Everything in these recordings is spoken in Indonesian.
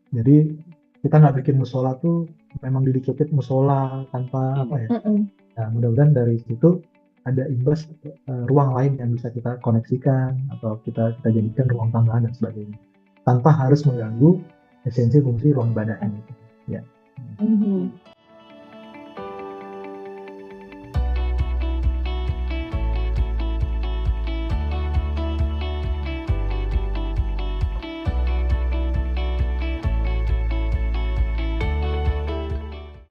Jadi kita nggak bikin musola tuh memang dikit musola tanpa apa Hmm. ya. Mm-mm. Nah, mudah-mudahan dari situ ada imbas ruang lain yang bisa kita koneksikan atau kita jadikan ruang tambahan dan sebagainya tanpa harus mengganggu esensi fungsi ruang ibadah ini. Ya. Mhm.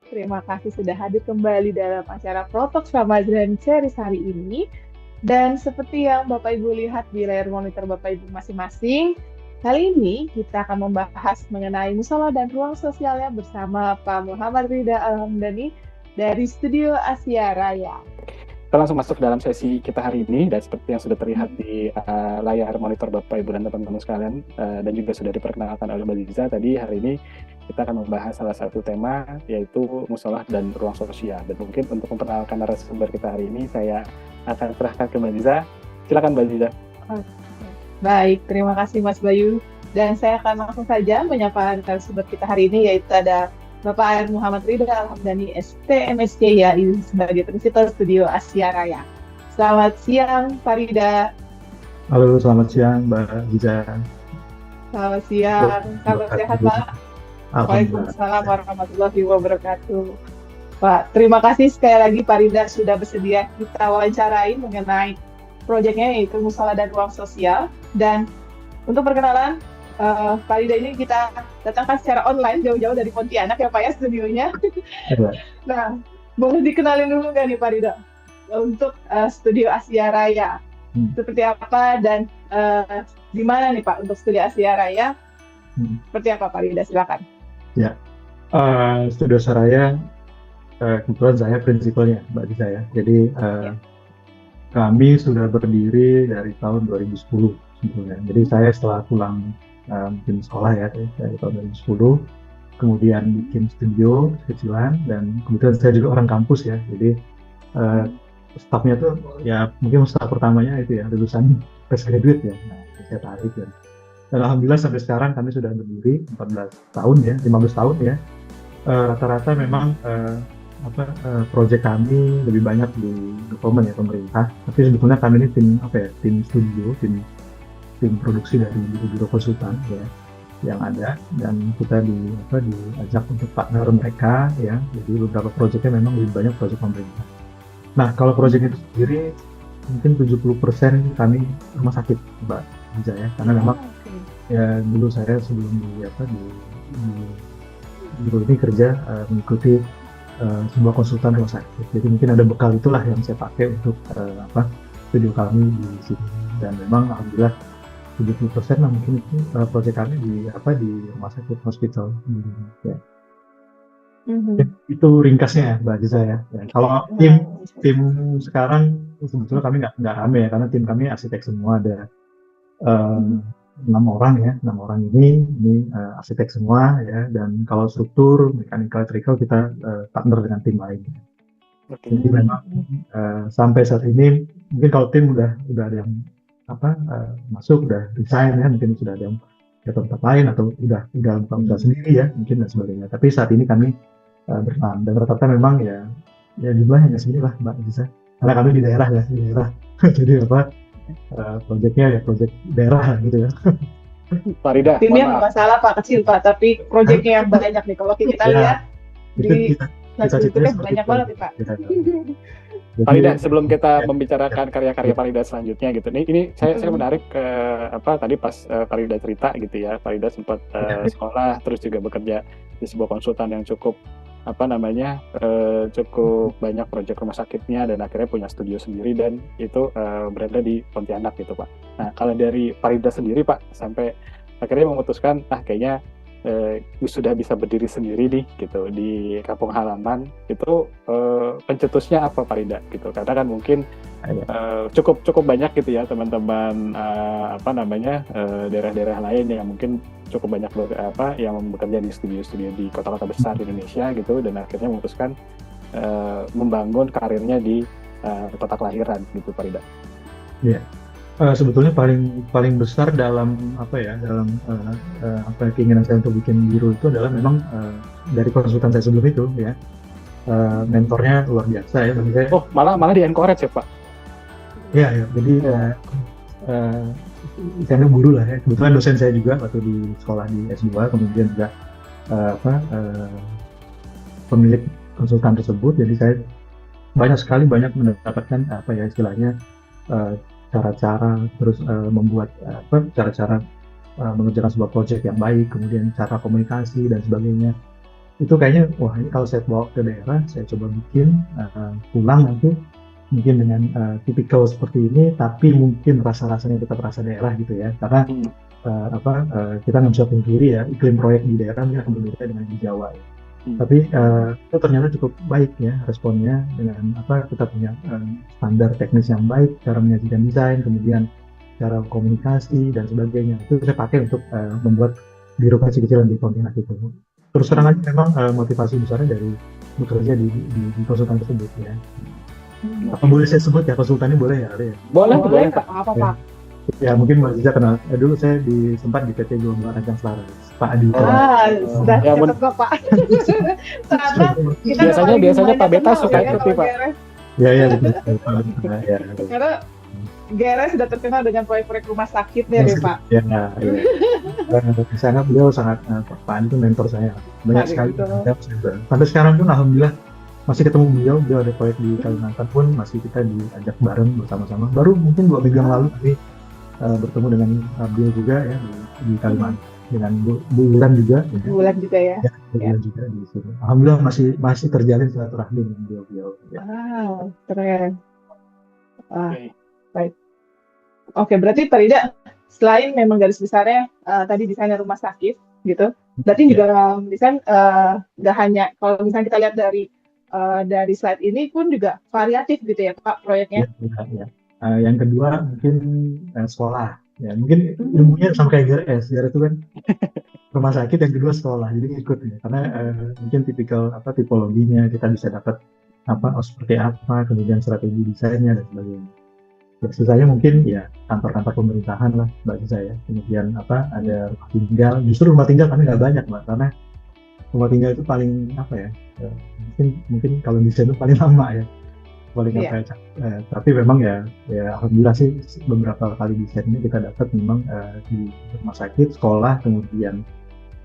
Terima kasih sudah hadir kembali dalam acara Protoks Ramadan series hari ini. Dan seperti yang Bapak Ibu lihat di layar monitor Bapak Ibu masing-masing, kali ini kita akan membahas mengenai musola dan ruang sosialnya bersama Pak Muhammad Rida Alhamdani dari Studio Asia Raya. Kita langsung masuk dalam sesi kita hari ini, dan seperti yang sudah terlihat di layar monitor Bapak Ibu dan teman-teman sekalian, dan juga sudah diperkenalkan oleh Mbak Liza tadi, hari ini kita akan membahas salah satu tema, yaitu musola dan ruang sosial. Dan mungkin untuk memperkenalkan narasumber kita hari ini, saya akan serahkan ke Mbak Liza. Silakan Mbak Liza. Baik, terima kasih Mas Bayu. Dan saya akan langsung saja menyapa narasumber kita hari ini, yaitu ada Bapak Muhammad Ridha Alhamdani, STMSC sebagai Principal Studio Asia Raya. Selamat siang, Pak Ridha. Halo, selamat siang Mbak Giza. Selamat siang, kabar sehat Pak? Alhamdulillah. Waalaikumsalam warahmatullahi wabarakatuh. Pak, terima kasih sekali lagi Pak Ridha sudah bersedia kita wawancarai mengenai proyeknya yaitu Musola dan Ruang Sosial. Dan untuk perkenalan, Pak Ridha ini kita datangkan secara online jauh-jauh dari Pontianak ya Pak ya studionya. Ya. Nah, boleh dikenalin dulu nggak nih Pak Ridha untuk Studio Asia Raya? Seperti apa dan di mana nih Pak untuk Studio Asia Raya? Seperti apa Pak Ridha? Silakan. Ya, Studio Saraya kebetulan saya prinsipalnya Mbak Giza ya. Jadi kami sudah berdiri dari tahun 2010 sebetulnya. Jadi saya setelah pulang mungkin sekolah ya dari tahun 2010, kemudian bikin studio kecilan, dan kemudian saya juga orang kampus ya. Jadi staffnya tuh ya mungkin staff pertamanya itu ya lulusan fresh graduate ya. Nah, saya tarik dan alhamdulillah sampai sekarang kami sudah berdiri 14 tahun ya, 15 tahun ya. Rata-rata memang proyek kami lebih banyak di government ya, pemerintah. Tapi sebetulnya kami ini tim studio, tim produksi dari biro konsultan ya yang ada, dan kita diajak untuk partner mereka ya. Jadi beberapa proyeknya memang lebih banyak proyek pemerintah. Nah, kalau proyek itu sendiri mungkin 70% kami rumah sakit Mbak Giza ya, karena memang ya dulu saya sebelum di biro ini kerja mengikuti sebuah konsultan rumah sakit. Jadi mungkin ada bekal itulah yang saya pakai untuk studio kami di sini. Dan memang alhamdulillah 70% lah mungkin itu proyek kami di rumah sakit hospital. Ya. Itu ringkasnya ya Mbak Giza ya. Kalau tim sekarang sebetulnya kami nggak rame ya, karena tim kami arsitek semua, ada 6 orang ini arsitek semua ya. Dan kalau struktur mechanical electrical kita partner dengan tim lain. Jadi memang sampai saat ini mungkin kalau tim udah ada yang masuk, udah resign ya, mungkin sudah ada yang ke tempat lain atau udah buka usaha sendiri ya mungkin dan sebagainya. Tapi saat ini kami bertahan, dan rata-rata memang ya jumlahnya hanya segini lah Mbak bisa, karena kami di daerah ya, jadi proyeknya ya proyek daerah gitu ya. Pak Rida, timnya nggak masalah Pak, kecil Pak, tapi proyeknya yang banyak nih kalau kita lihat di YouTube banyak banget nih Pak. Pak Rida, sebelum kita membicarakan karya-karya Pak Rida selanjutnya gitu, ini saya menarik ke tadi pas Pak Rida cerita gitu ya, Pak Rida sempat sekolah terus juga bekerja di sebuah konsultan yang cukup cukup banyak proyek rumah sakitnya, dan akhirnya punya studio sendiri, dan itu berada di Pontianak gitu Pak. Nah, kalau dari Pak Rida sendiri Pak, sampai akhirnya memutuskan kayaknya sudah bisa berdiri sendiri nih gitu di kampung halaman, itu pencetusnya apa Pak Rida gitu? Karena kan mungkin cukup banyak gitu ya teman-teman daerah-daerah lain yang mungkin cukup banyak yang bekerja di studio-studio di kota-kota besar di Indonesia gitu, dan akhirnya memutuskan membangun karirnya di kota kelahiran gitu Pak Rida. Iya. Sebetulnya paling paling besar dalam apa ya, dalam apa keinginan saya untuk bikin biru itu adalah memang dari konsultan saya sebelum itu ya. Mentornya luar biasa ya bagi saya. Oh, malah di encourage ya Pak? Ya, ya. Jadi saya guru lah ya. Kebetulan dosen saya juga waktu di sekolah di S2, kemudian juga pemilik konsultan tersebut. Jadi saya banyak mendapatkan apa ya istilahnya cara-cara terus membuat cara-cara mengerjakan sebuah proyek yang baik, kemudian cara komunikasi dan sebagainya. Itu kayaknya wah ini kalau saya bawa ke daerah, saya coba bikin pulang nanti mungkin dengan tipikal seperti ini, tapi mungkin rasa-rasanya tetap rasa daerah gitu ya, karena kita nggak bisa pungkiri ya iklim proyek di daerah ini akan berbeda dengan di Jawa ya. Tapi itu ternyata cukup baik ya responnya dengan kita punya standar teknis yang baik, cara menyajikan desain, kemudian cara komunikasi dan sebagainya. Itu saya pakai untuk membuat birokrasi kecilan di Pontianak itu. Terus terang aja memang motivasi besarnya dari bekerja di konsultan tersebut ya. Apa boleh saya sebut ya konsultannya boleh ya? Boleh Pak. Apa Pak? Ya mungkin Mbak Ziza kenal. Dulu saya sempat di PT Gelombang Rancang Selaras, Pak Adi. Sudah catat kok Pak. Biasanya Pak Beta suka ikuti Pak. Ya betul. Ya. Karena GRS sudah terkenal dengan proyek-proyek rumah sakit deh Pak. Ya. Saya anggap beliau sangat Pak Adi itu mentor saya. Banyak sekali. Sampai sekarang pun alhamdulillah masih ketemu beliau ada proyek di Kalimantan pun masih kita diajak bareng bersama-sama. Baru mungkin 2 minggu yang lalu tapi bertemu dengan beliau juga ya di Kalimantan dengan Bu Wulan juga. Wulan juga ya. Wulan juga di sini. Alhamdulillah masih terjalin silaturahmi dengan beliau. Ya. Wow, keren. Baik. Oke, berarti Pak Rida selain memang garis besarnya tadi desainer rumah sakit gitu, berarti juga desain nggak hanya kalau misalnya kita lihat dari slide ini pun juga variatif gitu ya Pak proyeknya. Ya. Yang kedua mungkin sekolah ya mungkin ilmunya sama kayak GRS itu kan rumah sakit, yang kedua sekolah jadi ikut ya karena mungkin tipologinya kita bisa dapat seperti apa, kemudian strategi desainnya dan sebagainya. Ya, sisanya mungkin ya kantor-kantor pemerintahan lah bagi saya. Kemudian ada rumah tinggal, justru rumah tinggal kami nggak banyak Mbak, karena rumah tinggal itu paling mungkin kalau desain itu paling lama ya. Tapi memang ya alhamdulillah sih beberapa kali desainnya kita dapat memang di rumah sakit, sekolah, kemudian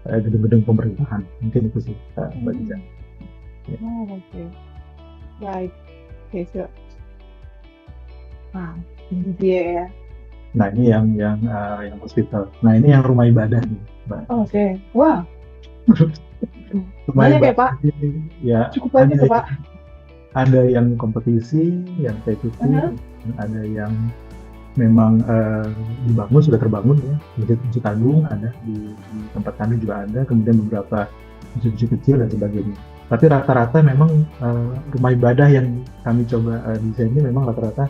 gedung-gedung pemerintahan. Mungkin itu sih bagi saya. Ya. Oke. Baik. Oke, siap. Nah, ini dia ya. Nah, ini yang hospital. Nah, ini yang rumah ibadah nih, Mbak. Oke. Wah. Rumah banyak ibadah ya, Pak? Ya, cukup banyak ya, Pak. Ada yang kompetisi, yang P2P, ada yang memang dibangun, sudah terbangun ya. Masjid Agung ada di tempat kami juga ada, kemudian beberapa masjid kecil dan sebagainya. Tapi rata-rata memang rumah ibadah yang kami coba desain ini memang rata-rata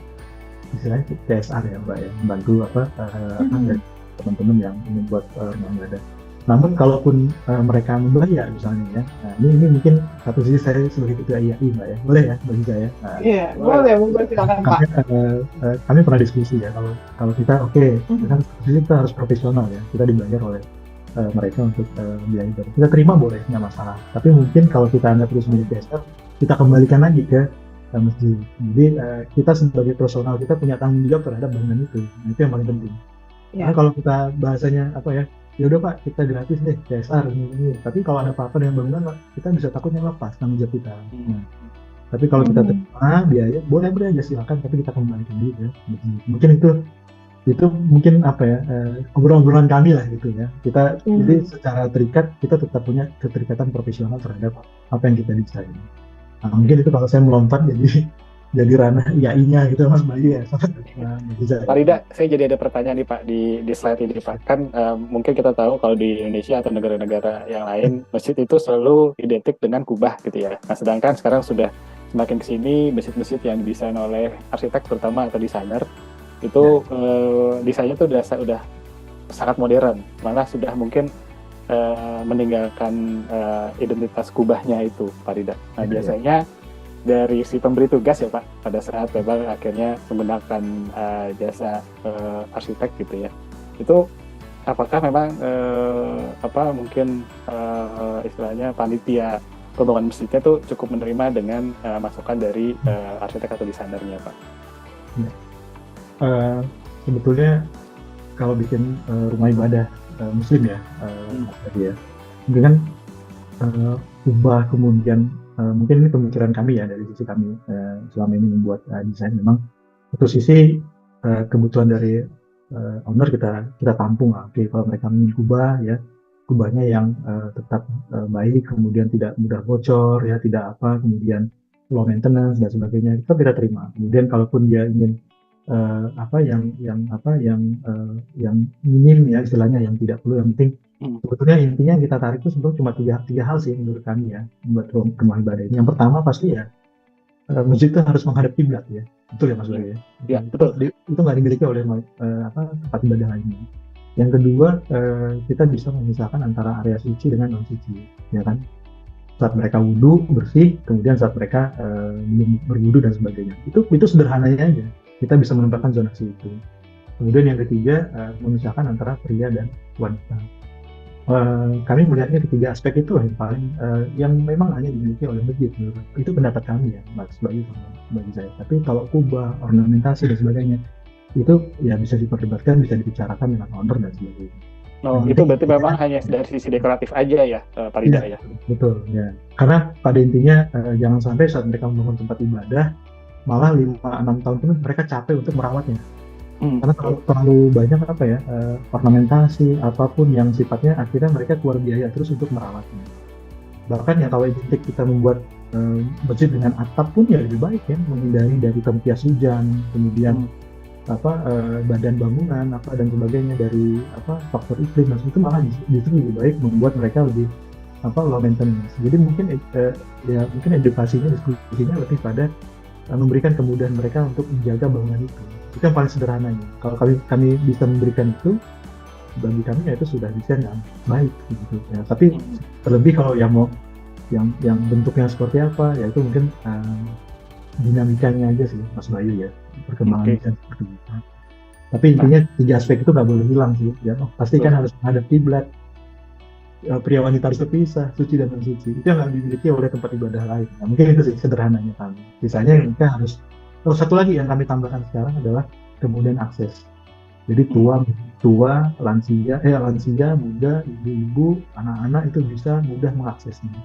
istilahnya CSR ya Mbak ya, membantu dari teman-teman yang ingin buat rumah ibadah. Namun kalaupun mereka membayar misalnya ya, nah ini mungkin satu sisi saya sebagai ketua IAI Mbak ya, boleh ya bagi saya. Iya, boleh silakan Pak. Kami pernah diskusi ya, kalau kita kita harus profesional ya, kita dibayar oleh mereka untuk biaya ibadah. Kita terima boleh, nggak masalah. Tapi mungkin kalau kita anggap terus menjadi CSR, kita kembalikan lagi ke masjid. Jadi kita sebagai personal kita punya tanggung jawab terhadap bangunan itu. Nah, itu yang paling penting. Karena kalau kita bahasanya ya udah Pak kita gratis deh CSR ini. Tapi kalau ada apa-apa dengan bangunan kita bisa takutnya lepas tanggung jawab kita. Nah, tapi kalau kita terima biaya boleh aja silakan, tapi kita kembalikan juga. Mungkin itu mungkin obrolan kami lah gitu ya. Kita jadi secara terikat kita tetap punya keterikatan profesional terhadap apa yang kita desain. Nah, mungkin itu kalau saya melompat jadi ranah IAI-nya gitu Mas Bayu ya. Pak Rida, saya jadi ada pertanyaan nih Pak di slide ini Pak. Kan mungkin kita tahu kalau di Indonesia atau negara-negara yang lain masjid itu selalu identik dengan kubah gitu ya. Nah sedangkan sekarang sudah semakin kesini masjid-masjid yang didesain oleh arsitek terutama atau desainer itu desainnya tuh udah sangat modern, malah sudah mungkin meninggalkan identitas kubahnya itu Pak Rida. Nah biasanya dari si pemberi tugas ya Pak, pada saat memang akhirnya menggunakan jasa arsitek gitu ya, itu apakah memang mungkin istilahnya panitia pembangunan masjidnya tuh cukup menerima dengan masukan dari arsitek atau desainernya Pak? Sebetulnya kalau bikin rumah ibadah muslim ya, mungkin kan ubah kemudian mungkin ini pemikiran kami ya dari sisi kami selama ini membuat desain. Memang satu sisi kebutuhan dari owner kita tampung lah. Oke, kalau mereka ingin kubahnya yang tetap baik, kemudian tidak mudah bocor ya, tidak kemudian low maintenance dan sebagainya, kita tidak terima. Kemudian kalaupun dia ingin yang minim ya istilahnya, yang tidak perlu, yang penting sebetulnya intinya yang kita tarik itu sebetulnya cuma tiga hal sih menurut kami ya buat rumah ibadah ini. Yang pertama pasti ya masjid itu harus menghadap kiblat ya, betul ya Mas Bayu ya? Ya betul. Itu nggak dimiliki oleh tempat ibadah lainnya. Yang kedua kita bisa memisahkan antara area suci dengan non suci, ya kan? Saat mereka wudhu bersih, kemudian saat mereka belum berwudhu dan sebagainya. Itu sederhananya aja. Kita bisa menempatkan zonasi itu. Kemudian yang ketiga memisahkan antara pria dan wanita. Kami melihatnya ketiga aspek itu yang paling yang memang hanya dimiliki oleh masjid. Itu pendapat kami ya, Mas Bayu sama bagi saya. Tapi kalau kubah, ornamentasi dan sebagainya, itu ya bisa diperdebatkan, bisa dibicarakan dengan owner dan sebagainya. Oh, itu berarti memang hanya dari sisi dekoratif aja ya, Pak Rida ya? Betul ya. Karena pada intinya jangan sampai saat mereka membangun tempat ibadah malah 5-6 tahun pun mereka capek untuk merawatnya. Karena terlalu banyak ornamentasi apapun yang sifatnya akhirnya mereka keluar biaya terus untuk merawatnya. Bahkan ya kalau kita membuat masjid dengan atap pun ya lebih baik ya, menghindari dari tempias hujan, kemudian badan bangunan dan sebagainya, dari faktor iklim, dan itu malah justru lebih baik membuat mereka lebih low maintenance. Jadi mungkin edukasinya, diskusinya lebih pada memberikan kemudahan mereka untuk menjaga bangunan itu. Itu yang paling sederhananya. Kalau kami bisa memberikan itu, bagi kami ya itu sudah desain yang baik gitu ya. Tapi terlebih kalau yang bentuknya seperti apa, ya itu mungkin dinamikanya aja sih Mas Bayu ya, perkembangan desain seperti itu. Tapi intinya tiga aspek itu nggak boleh hilang sih ya. Pastikan harus menghadap kiblat, pria wanita harus terpisah, suci dan non suci. Itu yang nggak dimiliki oleh tempat ibadah lain. Nah, mungkin itu sih sederhananya kami. Sisanya kita harus. Satu lagi yang kami tambahkan sekarang adalah kemudian akses. Jadi tua, lansia, muda, ibu-ibu, anak-anak itu bisa mudah mengaksesnya.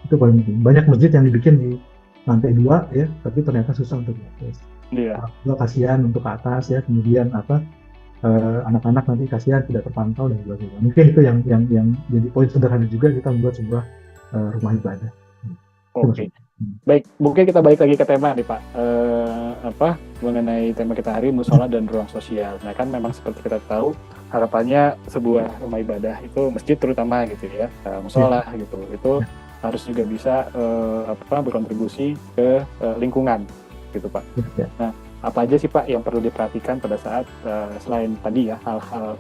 Itu paling penting. Banyak masjid yang dibikin di lantai 2 ya, tapi ternyata susah untuk diakses. Iya. Kasihan untuk ke atas ya, kemudian anak-anak nanti kasihan tidak terpantau dan sebagainya. Mungkin itu yang jadi poin sederhana juga kita membuat sebuah rumah ibadah. Oke. Baik, mungkin kita balik lagi ke tema nih Pak. Mengenai tema kita hari musola dan ruang sosial. Nah kan memang seperti kita tahu harapannya sebuah rumah ibadah itu masjid terutama gitu ya, musola gitu. Itu harus juga bisa berkontribusi ke lingkungan gitu Pak. Nah, apa aja sih Pak yang perlu diperhatikan pada saat selain tadi ya hal-hal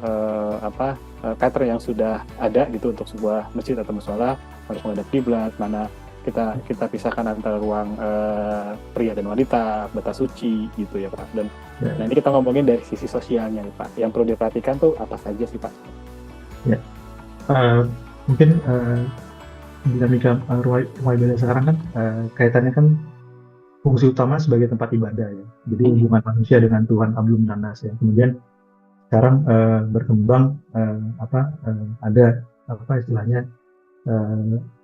pattern yang sudah ada gitu untuk sebuah masjid atau musola, harus menghadap kiblat, mana kita pisahkan antara ruang pria dan wanita, batas suci gitu ya Pak. Dan nah ini kita ngomongin dari sisi sosialnya nih Pak, yang perlu diperhatikan tuh apa saja sih Pak? Ya, mungkin dinamika rumah ibadah sekarang kan kaitannya kan fungsi utama sebagai tempat ibadah ya. Jadi hubungan manusia dengan Tuhan belum nanas ya. Kemudian sekarang berkembang ada istilahnya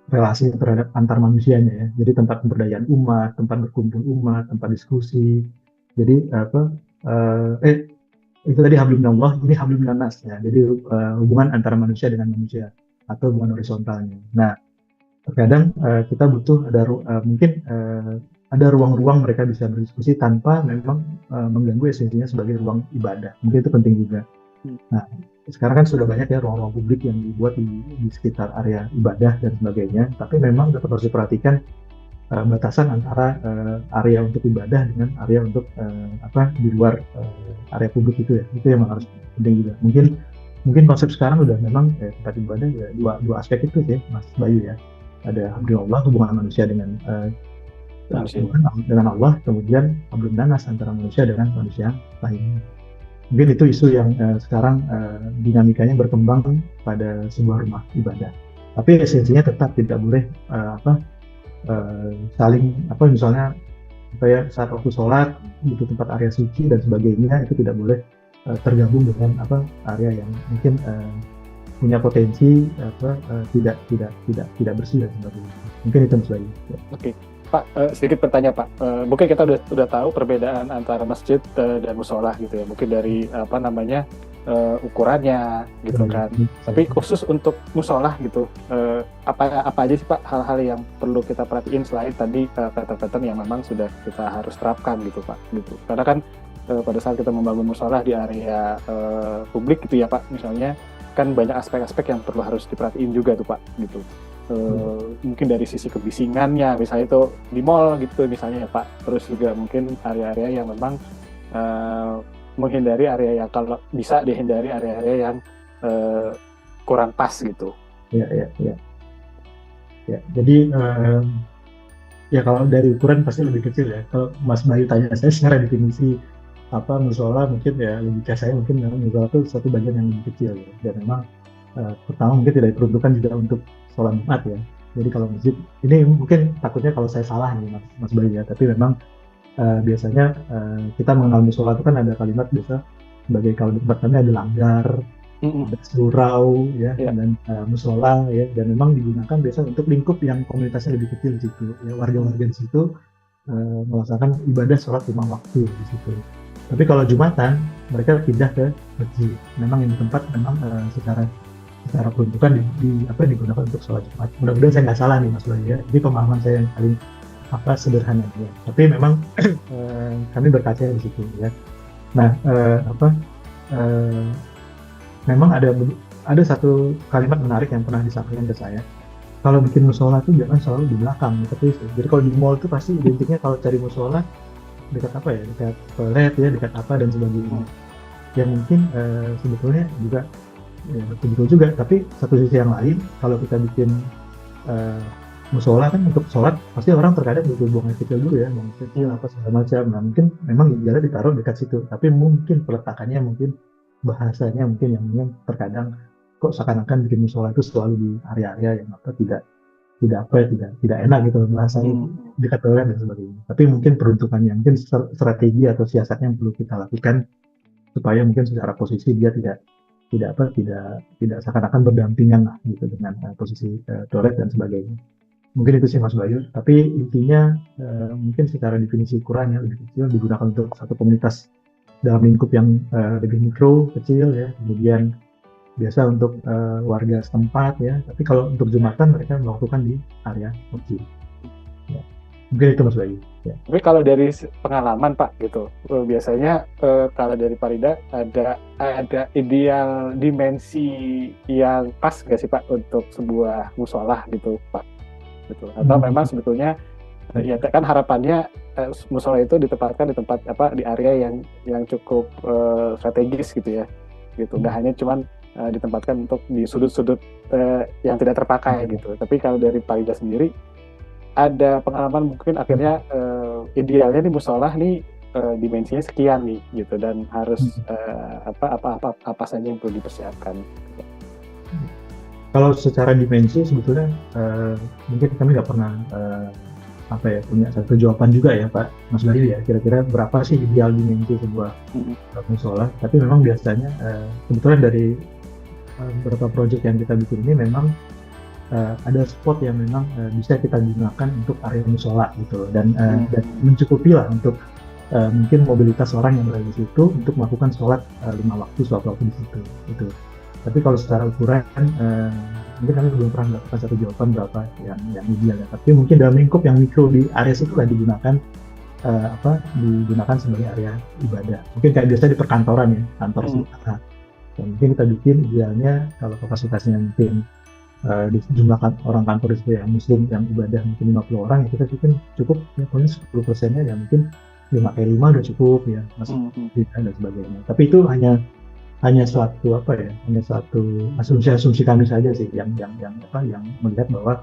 relasi terhadap antar manusianya ya. Jadi tempat pemberdayaan umat, tempat berkumpul umat, tempat diskusi. Jadi itu tadi hablum minallah, ini hablum minanas ya. Jadi hubungan antara manusia dengan manusia atau hubungan horizontalnya. Nah, terkadang kita butuh ada ruang-ruang mereka bisa berdiskusi tanpa memang mengganggu esensinya sebagai ruang ibadah. Mungkin itu penting juga. Nah, sekarang kan sudah banyak ya ruang-ruang publik yang dibuat di sekitar area ibadah dan sebagainya. Tapi memang tetap harus diperhatikan batasan antara area untuk ibadah dengan area untuk di luar area publik itu ya. Itu yang harus penting juga. Mungkin konsep sekarang udah memang tempat ibadah ya, dua aspek itu sih Mas Bayu ya. Ada alhamdulillah hubungan manusia dengan manusia. hubungan dengan Allah, kemudian belum nanas antara manusia dengan manusia lainnya. Mungkin itu isu yang sekarang dinamikanya berkembang pada sebuah rumah ibadah. Tapi esensinya tetap tidak boleh saling misalnya kayak saat waktu sholat butuh tempat area suci dan sebagainya, itu tidak boleh tergabung dengan area yang mungkin punya potensi tidak bersih dan sebagainya. Mungkin itu Mas Bayu. Ya. Oke, Pak, sedikit bertanya Pak. Mungkin kita udah tahu perbedaan antara masjid dan musola gitu ya. Mungkin dari ukurannya gitu kan. Tapi khusus untuk musola gitu, apa aja sih Pak hal-hal yang perlu kita perhatiin selain tadi pattern-pattern yang memang sudah kita harus terapkan gitu Pak. Gitu. Karena kan pada saat kita membangun musola di area publik gitu ya Pak, misalnya kan banyak aspek-aspek yang perlu harus diperhatiin juga tuh Pak gitu. Mungkin dari sisi kebisingannya misalnya itu di mall gitu misalnya ya Pak, terus juga mungkin area-area yang memang menghindari area yang kalau bisa dihindari area-area yang kurang pas gitu. Ya. Jadi ya kalau dari ukuran pasti lebih kecil ya. Kalau Mas Bayu tanya saya secara definisi musola, mungkin ya logika saya mungkin memang musola itu satu bagian yang lebih kecil ya. Dan memang pertama mungkin tidak diperuntukkan juga untuk sholat Jumat ya. Jadi kalau masjid ini mungkin takutnya kalau saya salah nih Mas Bayu ya. Tapi memang biasanya kita mengenal musola itu kan ada kalimat biasa sebagai kalau di tempat kami ada langgar, ada surau ya, dan musola ya, dan memang digunakan biasa untuk lingkup yang komunitasnya lebih kecil di situ ya, warga-warga di situ melaksanakan ibadah sholat 5 waktu di situ. Tapi kalau Jumatan mereka pindah ke masjid. Memang yang di tempat memang secara peruntukan digunakan untuk sholat Jumat. Mudah-mudahan saya nggak salah nih Mas Bayu ya. Jadi pemahaman saya yang paling sederhana ya. Tapi memang kami berkaca di situ ya. Nah, memang ada satu kalimat menarik yang pernah disampaikan ke saya. Kalau bikin musola itu jangan selalu di belakang, tapi jadi kalau di mall itu pasti identiknya kalau cari musola dekat dekat toilet ya, dekat apa dan sebagainya. Ya mungkin sebetulnya juga ya betul juga, tapi satu sisi yang lain kalau kita bikin musola kan untuk sholat pasti orang terkadang butuh buang air kecil dulu ya, buang air kecil apa segala macam. Nah mungkin memang idealnya ditaruh dekat situ, tapi mungkin peletakannya mungkin bahasanya mungkin yang terkadang kok seakan-akan bikin musola itu selalu di area-area yang tidak enak gitu bahasanya, dekat toilet dan sebagainya. Tapi mungkin peruntukannya, mungkin strategi atau siasatnya yang perlu kita lakukan supaya mungkin secara posisi dia tidak seakan-akan berdampingan lah gitu dengan posisi toilet dan sebagainya. Mungkin itu sih Mas Bayu. Tapi intinya mungkin secara definisi ukurannya lebih kecil, digunakan untuk satu komunitas dalam lingkup yang lebih mikro, kecil ya. Kemudian biasa untuk warga setempat ya, tapi kalau untuk Jumatan mereka melakukan di area masjid. Ya. Mungkin itu Mas Bayu. Ya. Tapi kalau dari pengalaman Pak gitu, biasanya kalau dari Pak Rida ada ideal dimensi yang pas nggak sih Pak untuk sebuah musola gitu Pak? Gitu. Atau memang sebetulnya ya kan harapannya musola itu ditempatkan di area yang cukup strategis gitu ya, gitu. Nggak hanya cuman ditempatkan untuk di sudut-sudut yang tidak terpakai gitu. Tapi kalau dari Pak Rida sendiri ada pengalaman mungkin akhirnya idealnya nih musola nih dimensinya sekian nih gitu, dan harus apa saja yang perlu dipersiapkan. Kalau secara dimensi sebetulnya mungkin kami nggak pernah punya satu jawaban juga ya Pak Mas Bayu ya, kira-kira berapa sih ideal dimensi sebuah musola. Tapi memang biasanya kebetulan dari beberapa proyek yang kita bikin ini memang ada spot yang memang bisa kita gunakan untuk area musola gitu, dan mencukupi lah untuk mungkin mobilitas orang yang berada di situ untuk melakukan sholat 5 waktu di situ gitu. Tapi kalau secara ukuran mungkin kami belum pernah mendapatkan satu jawaban berapa yang ideal ya. Tapi mungkin dalam lingkup yang mikro di area situ lah digunakan sebagai area ibadah. Mungkin kayak biasa di perkantoran ya, kantor sementara. Dan mungkin kita bikin idealnya kalau kapasitasnya mungkin di jumlah orang kantor itu yang muslim yang ibadah mungkin 50 orang ya, kita bikin cukup ya, paling 10%-nya ya mungkin 5x5 udah cukup ya, masuk dan sebagainya. Tapi itu hanya suatu asumsi kami saja sih yang melihat bahwa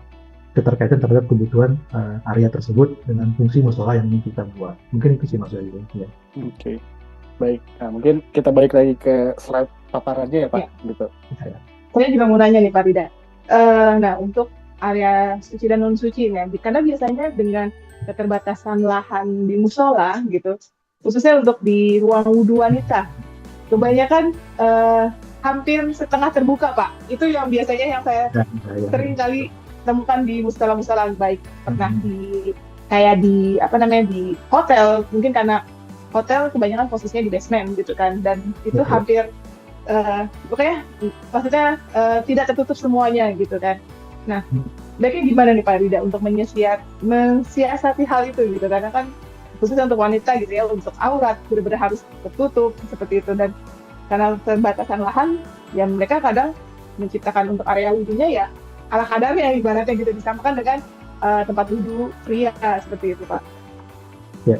keterkaitan terhadap kebutuhan area tersebut dengan fungsi musola yang ingin kita buat. Mungkin itu sih maksudnya. Ya. Oke. Baik. Nah, mungkin kita balik lagi ke slide paparannya ya Pak. Gitu. Ya. Saya juga mau nanya nih Pak Rida. Nah, untuk area suci dan non suci ya, karena biasanya dengan keterbatasan lahan di musola gitu, khususnya untuk di ruang wudhu wanita, kebanyakan hampir setengah terbuka Pak. Itu yang biasanya yang saya sering kali temukan di musola-musola, baik pernah di kayak di di hotel, mungkin karena hotel kebanyakan posisinya di basement gitu kan, dan itu hampir pokoknya maksudnya tidak tertutup semuanya gitu kan. Nah, baiknya gimana nih Pak Rida untuk mensiasati hal itu gitu, karena kan khususnya untuk wanita gitu ya, untuk aurat benar-benar harus tertutup seperti itu, dan karena terbatasan lahan ya mereka kadang menciptakan untuk area wudhunya ya ala kadarnya ibaratnya gitu, disamakan dengan tempat wudhu pria seperti itu Pak. Ya,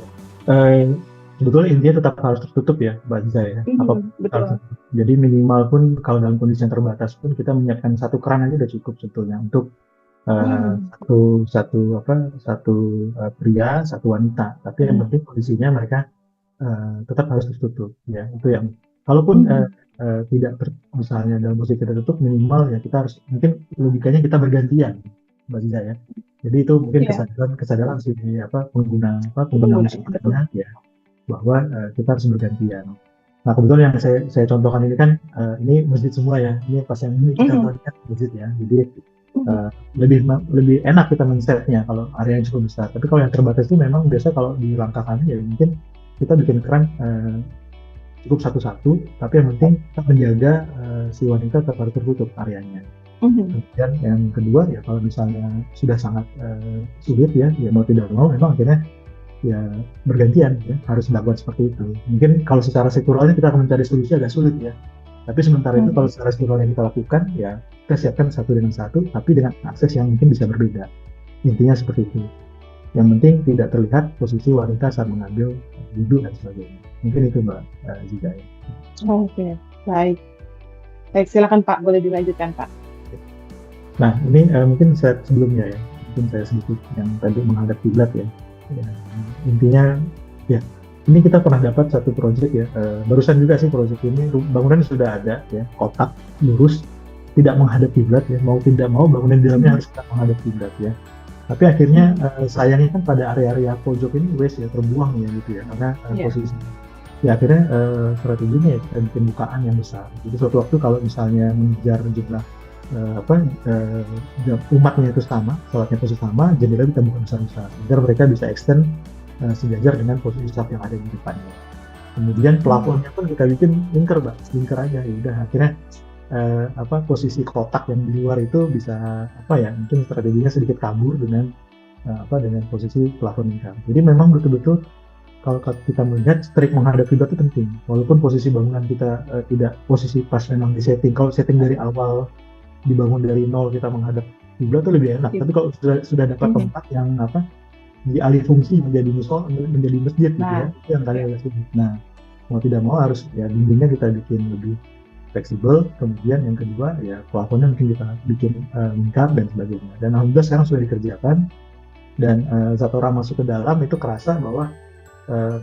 sebetulnya intinya tetap harus tertutup ya Mbak Ziza ya. Betul. Jadi minimal pun kalau dalam kondisi yang terbatas pun kita menyiapkan satu keran aja udah cukup sebetulnya untuk satu pria, satu wanita. Tapi yang penting kondisinya mereka tetap harus tertutup ya. Itu yang kalaupun misalnya dalam posisi tidak tertutup, minimal ya kita harus, mungkin logikanya kita bergantian Mbak Ziza ya. Jadi itu mungkin kesadaran si pengguna musolanya ya, bahwa kita harus bergantian. Nah kebetulan yang saya contohkan ini kan ini masjid semua ya, ini pas yang ini kita lihat masjid ya, jadi lebih enak kita men-setnya kalau area yang cukup besar. Tapi kalau yang terbatas itu memang biasa kalau di langkah kami ya mungkin kita bikin keran cukup satu-satu, tapi yang penting kita menjaga si wanita tetap harus tertutup areanya. Kemudian yang kedua ya kalau misalnya sudah sangat sulit ya mau tidak mau memang akhirnya ya bergantian ya, harus dilakukan seperti itu. Mungkin kalau secara strukturalnya kita akan mencari solusi agak sulit ya, tapi sementara itu kalau secara struktural yang kita lakukan ya kita siapkan satu dengan satu, tapi dengan akses yang mungkin bisa berbeda. Intinya seperti itu. Yang penting tidak terlihat posisi wanita saat mengambil wudhu dan sebagainya. Mungkin itu Mbak Ziza. Oke, baik, silakan Pak, boleh dilanjutkan Pak. Nah ini mungkin saya sebelumnya ya, mungkin saya sedikit yang tadi menghadap kiblat ya. Ya, intinya ya ini kita pernah dapat satu proyek ya, barusan juga sih proyek ini, bangunan sudah ada ya, kotak lurus tidak menghadap kiblat ya, mau tidak mau bangunan di dalamnya harus tidak menghadap kiblat ya. Tapi akhirnya sayangnya kan pada area-area pojok ini waste ya, terbuang ya gitu ya, karena posisi ya akhirnya strateginya ya kita bikin bukaan yang besar. Jadi suatu waktu kalau misalnya mengejar jumlah umatnya itu sama, sholatnya posisi sama, jendela kita buka besar-besar agar mereka bisa extend sejajar dengan posisi saf yang ada di depannya. Kemudian plafonnya pun kita bikin lingkar aja ya udah, akhirnya posisi kotak yang di luar itu bisa mungkin strateginya sedikit kabur dengan dengan posisi plafon lingkar. Jadi memang betul-betul kalau kita melihat strik menghadap kiblat itu penting, walaupun posisi bangunan kita tidak posisi pas memang di setting. Kalau setting dari awal dibangun dari nol kita menghadap kiblat itu lebih enak. Tapi kalau sudah dapat tempat yang dialih fungsi menjadi musola, menjadi masjid gitu ya, itu yang kalian agak sulit. Nah, mau tidak mau harus ya dindingnya kita bikin lebih fleksibel. Kemudian yang kedua ya plafonnya mungkin kita bikin lingkar dan sebagainya. Dan alhamdulillah sekarang sudah dikerjakan, dan saat orang masuk ke dalam itu kerasa bahwa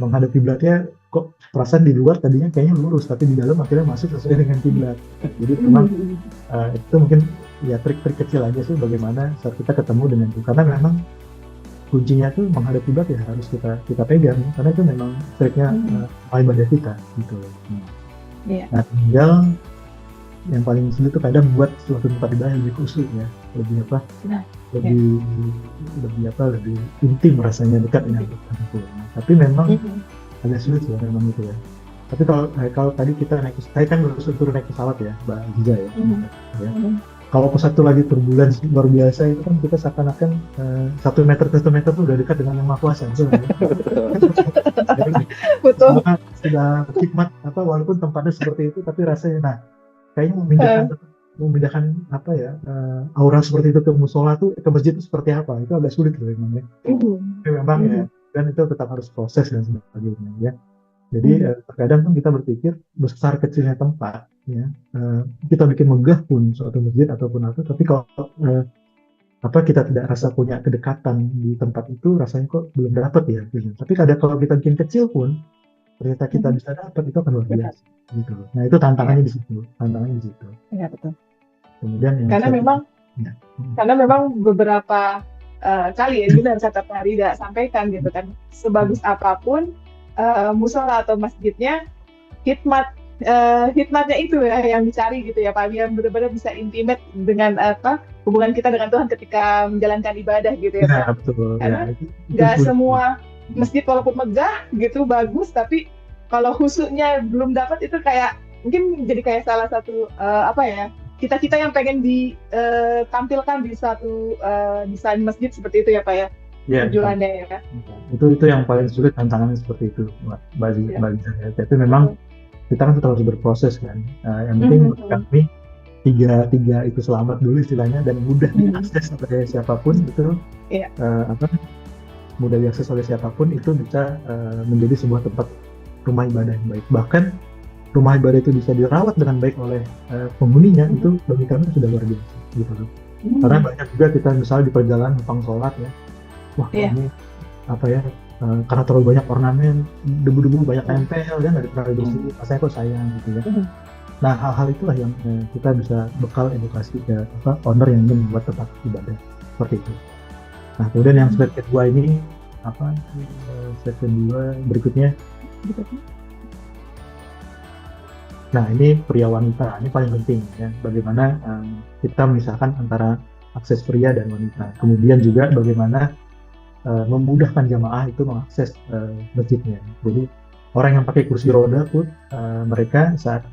menghadap kiblatnya kok perasaan di luar tadinya kayaknya lurus, tapi di dalam akhirnya masuk sesuai dengan kiblat. Jadi memang itu mungkin ya trik-trik kecil aja sih bagaimana saat kita ketemu dengan itu, karena memang kuncinya tuh menghadap kiblat ya harus kita pegang, karena itu memang triknya ibadah kita gitu. Nah tinggal yang paling sulit itu kadang membuat suatu tempat ibadah lebih khusyuk ya, lebih lebih intim rasanya, dekat dengan Tuhan itu. Tapi memang agak sulit sih memang itu ya. Tapi kalau tadi kita saya kan turun naik pesawat ya Mbak Ziza ya. Kalau pesawat itu lagi turbulensi luar biasa itu kan kita seakan-akan 1 meter tuh udah dekat dengan Yang Maha Kuasa. Betul. Sudah hikmat walaupun tempatnya seperti itu, tapi rasanya kayaknya membedakan aura seperti itu ke musola tuh, ke masjid itu seperti apa, itu agak sulit loh memang ya. Tapi memang ya, dan itu tetap harus proses dan sebagainya ya. Jadi terkadang pun kita berpikir besar kecilnya tempat ya, kita bikin megah pun suatu masjid ataupun apa, tapi kalau kita tidak rasa punya kedekatan di tempat itu, rasanya kok belum dapat ya gitu. Tapi kalau kita bikin kecil pun ternyata kita bisa dapat, itu akan luar biasa gitu. Nah itu tantangannya di situ, Iya betul. Kemudian yang Karena memang ya. Karena memang beberapa kali ya benar kata Pak Rida sampaikan gitu kan, sebagus apapun musola atau masjidnya, hikmatnya itu ya yang dicari gitu ya Pak, yang benar-benar bisa intimate dengan hubungan kita dengan Tuhan ketika menjalankan ibadah gitu ya Pak. Betul. Karena Itu nggak semua masjid walaupun megah gitu bagus, tapi kalau khusyuknya belum dapat itu kayak mungkin jadi kayak salah satu cita-cita yang pengen ditampilkan di satu desain masjid seperti itu ya Pak ya. Tujuannya ya. Itu yang paling sulit, tantangannya seperti itu bagi saya. Tapi memang kita kan tetap harus berproses kan. Yang penting kami tiga itu selamat dulu istilahnya, dan mudah diakses oleh siapapun itu. Mudah diakses oleh siapapun itu bisa menjadi sebuah tempat rumah ibadah yang baik. Bahkan rumah ibadah itu bisa dirawat dengan baik oleh penghuninya, itu bagi kami sudah luar biasa gitu loh. Karena banyak juga kita misalnya di perjalanan numpang sholat ya, ini karena terlalu banyak ornamen, debu-debu banyak nempel ya, nggak pernah dibersihin, rasanya kok sayang gitu ya. Nah hal-hal itulah yang kita bisa bekal edukasi ke owner yang ingin membuat tempat ibadah seperti itu. Nah kemudian yang slide kedua ini slide kedua berikutnya. Nah ini pria wanita, ini paling penting ya, bagaimana kita memisahkan antara akses pria dan wanita. Kemudian juga bagaimana memudahkan jamaah itu mengakses masjidnya. Jadi orang yang pakai kursi roda pun mereka saat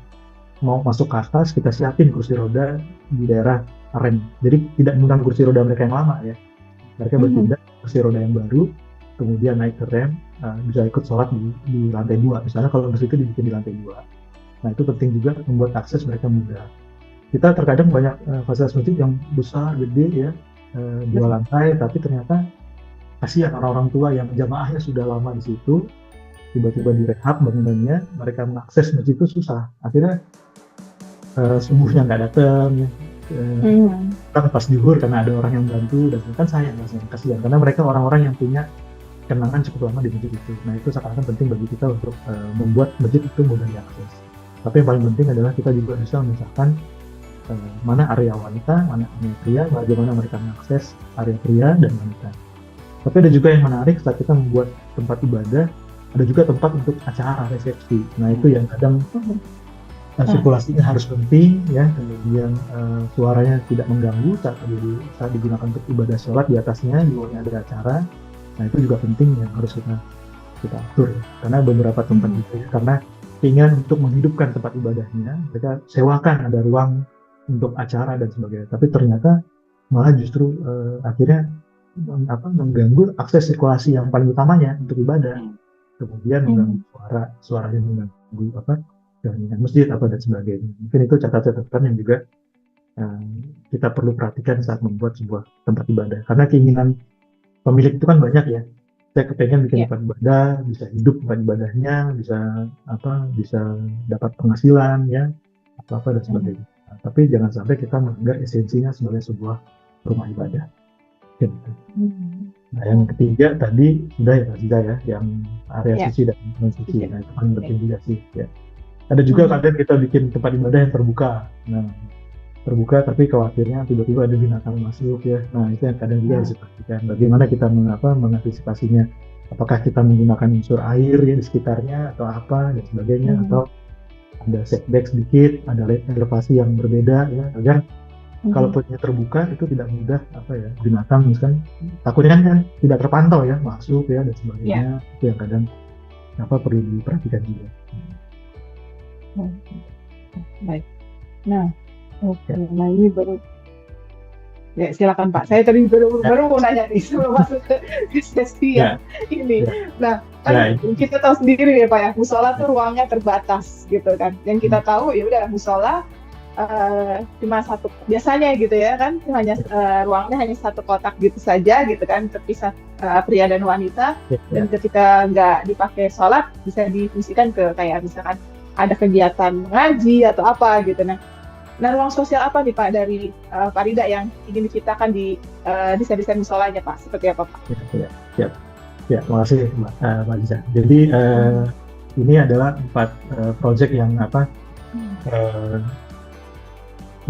mau masuk ke atas, kita siapin kursi roda di daerah rem. Jadi tidak mengganggu kursi roda mereka yang lama ya. Mereka berpindah kursi roda yang baru, kemudian naik ke rem, bisa ikut sholat di lantai 2. Misalnya kalau masjid itu dibikin di lantai 2. Nah itu penting juga membuat akses mereka mudah. Kita terkadang banyak fasilitas masjid yang besar, gede ya, 2 lantai, tapi ternyata kasihan orang-orang tua yang jamaahnya sudah lama di situ, tiba-tiba direhab bangunannya, mereka mengakses masjid itu susah. Akhirnya subuhnya nggak datang, kan pas zuhur karena ada orang yang bantu, dan kan sayang rasanya, kasihan karena mereka orang-orang yang punya kenangan cukup lama di masjid itu. Nah itu seakan-akan penting bagi kita untuk membuat masjid itu mudah diakses. Tapi yang paling penting adalah kita juga bisa memisahkan mana area wanita, mana area pria, bagaimana mereka mengakses area pria dan wanita. Tapi ada juga yang menarik saat kita membuat tempat ibadah, ada juga tempat untuk acara resepsi. Nah itu yang kadang sirkulasinya harus penting ya, kemudian suaranya tidak mengganggu saat digunakan untuk ibadah sholat, di atasnya di bawahnya ada acara. Nah itu juga penting yang harus kita atur ya. Karena beberapa tempat itu karena keinginan untuk menghidupkan tempat ibadahnya, mereka sewakan ada ruang untuk acara dan sebagainya. Tapi ternyata malah justru akhirnya mengganggu akses sirkulasi yang paling utamanya untuk ibadah. Kemudian mengganggu suaranya mengganggu jaringan masjid dan sebagainya. Mungkin itu catatan yang juga kita perlu perhatikan saat membuat sebuah tempat ibadah. Karena keinginan pemilik itu kan banyak ya. Saya kepengen bikin tempat ibadah, bisa hidup tempat ibadahnya, bisa dapat penghasilan ya, apa dan sebagainya. Tapi jangan sampai kita melanggar esensinya sebagai sebuah rumah ibadah. Gitu. Nah yang ketiga tadi sudah ya, yang area suci dan non suci. Nah itu paling penting juga sih ya. Ada juga kadang kita bikin tempat ibadah yang terbuka. Nah terbuka tapi khawatirnya tiba-tiba ada binatang masuk ya. Nah itu yang kadang juga harus diperhatikan. Bagaimana kita mengantisipasinya? Apakah kita menggunakan unsur air ya di sekitarnya atau apa dan sebagainya, atau ada setback sedikit, ada elevasi yang berbeda ya, agar kalaupun terbuka itu tidak mudah binatang misalkan takutnya kan tidak terpantau ya masuk ya dan sebagainya. Itu yang kadang perlu diperhatikan juga. Baik. Nah, oke. Nah ini baru ya silakan Pak. Saya tadi baru mau nanya nih sebelum masuk ke sesi ini. Nah, kan kita tahu sendiri ya Pak ya, musola tuh ruangnya terbatas gitu kan. Yang kita tahu ya udah musola cuma satu biasanya gitu ya kan, hanya ruangnya hanya satu kotak gitu saja gitu kan, terpisah pria dan wanita. Dan ketika nggak dipakai sholat bisa difungsikan ke kayak misalkan ada kegiatan mengaji atau apa gitu. Nah Nah, ruang sosial apa nih Pak dari Pak Rida yang ingin diciptakan di desain-desain musolanya Pak? Seperti apa Pak? Ya, ya, ya, ya, makasih Mbak Liza. Jadi ini adalah 4 project yang eh,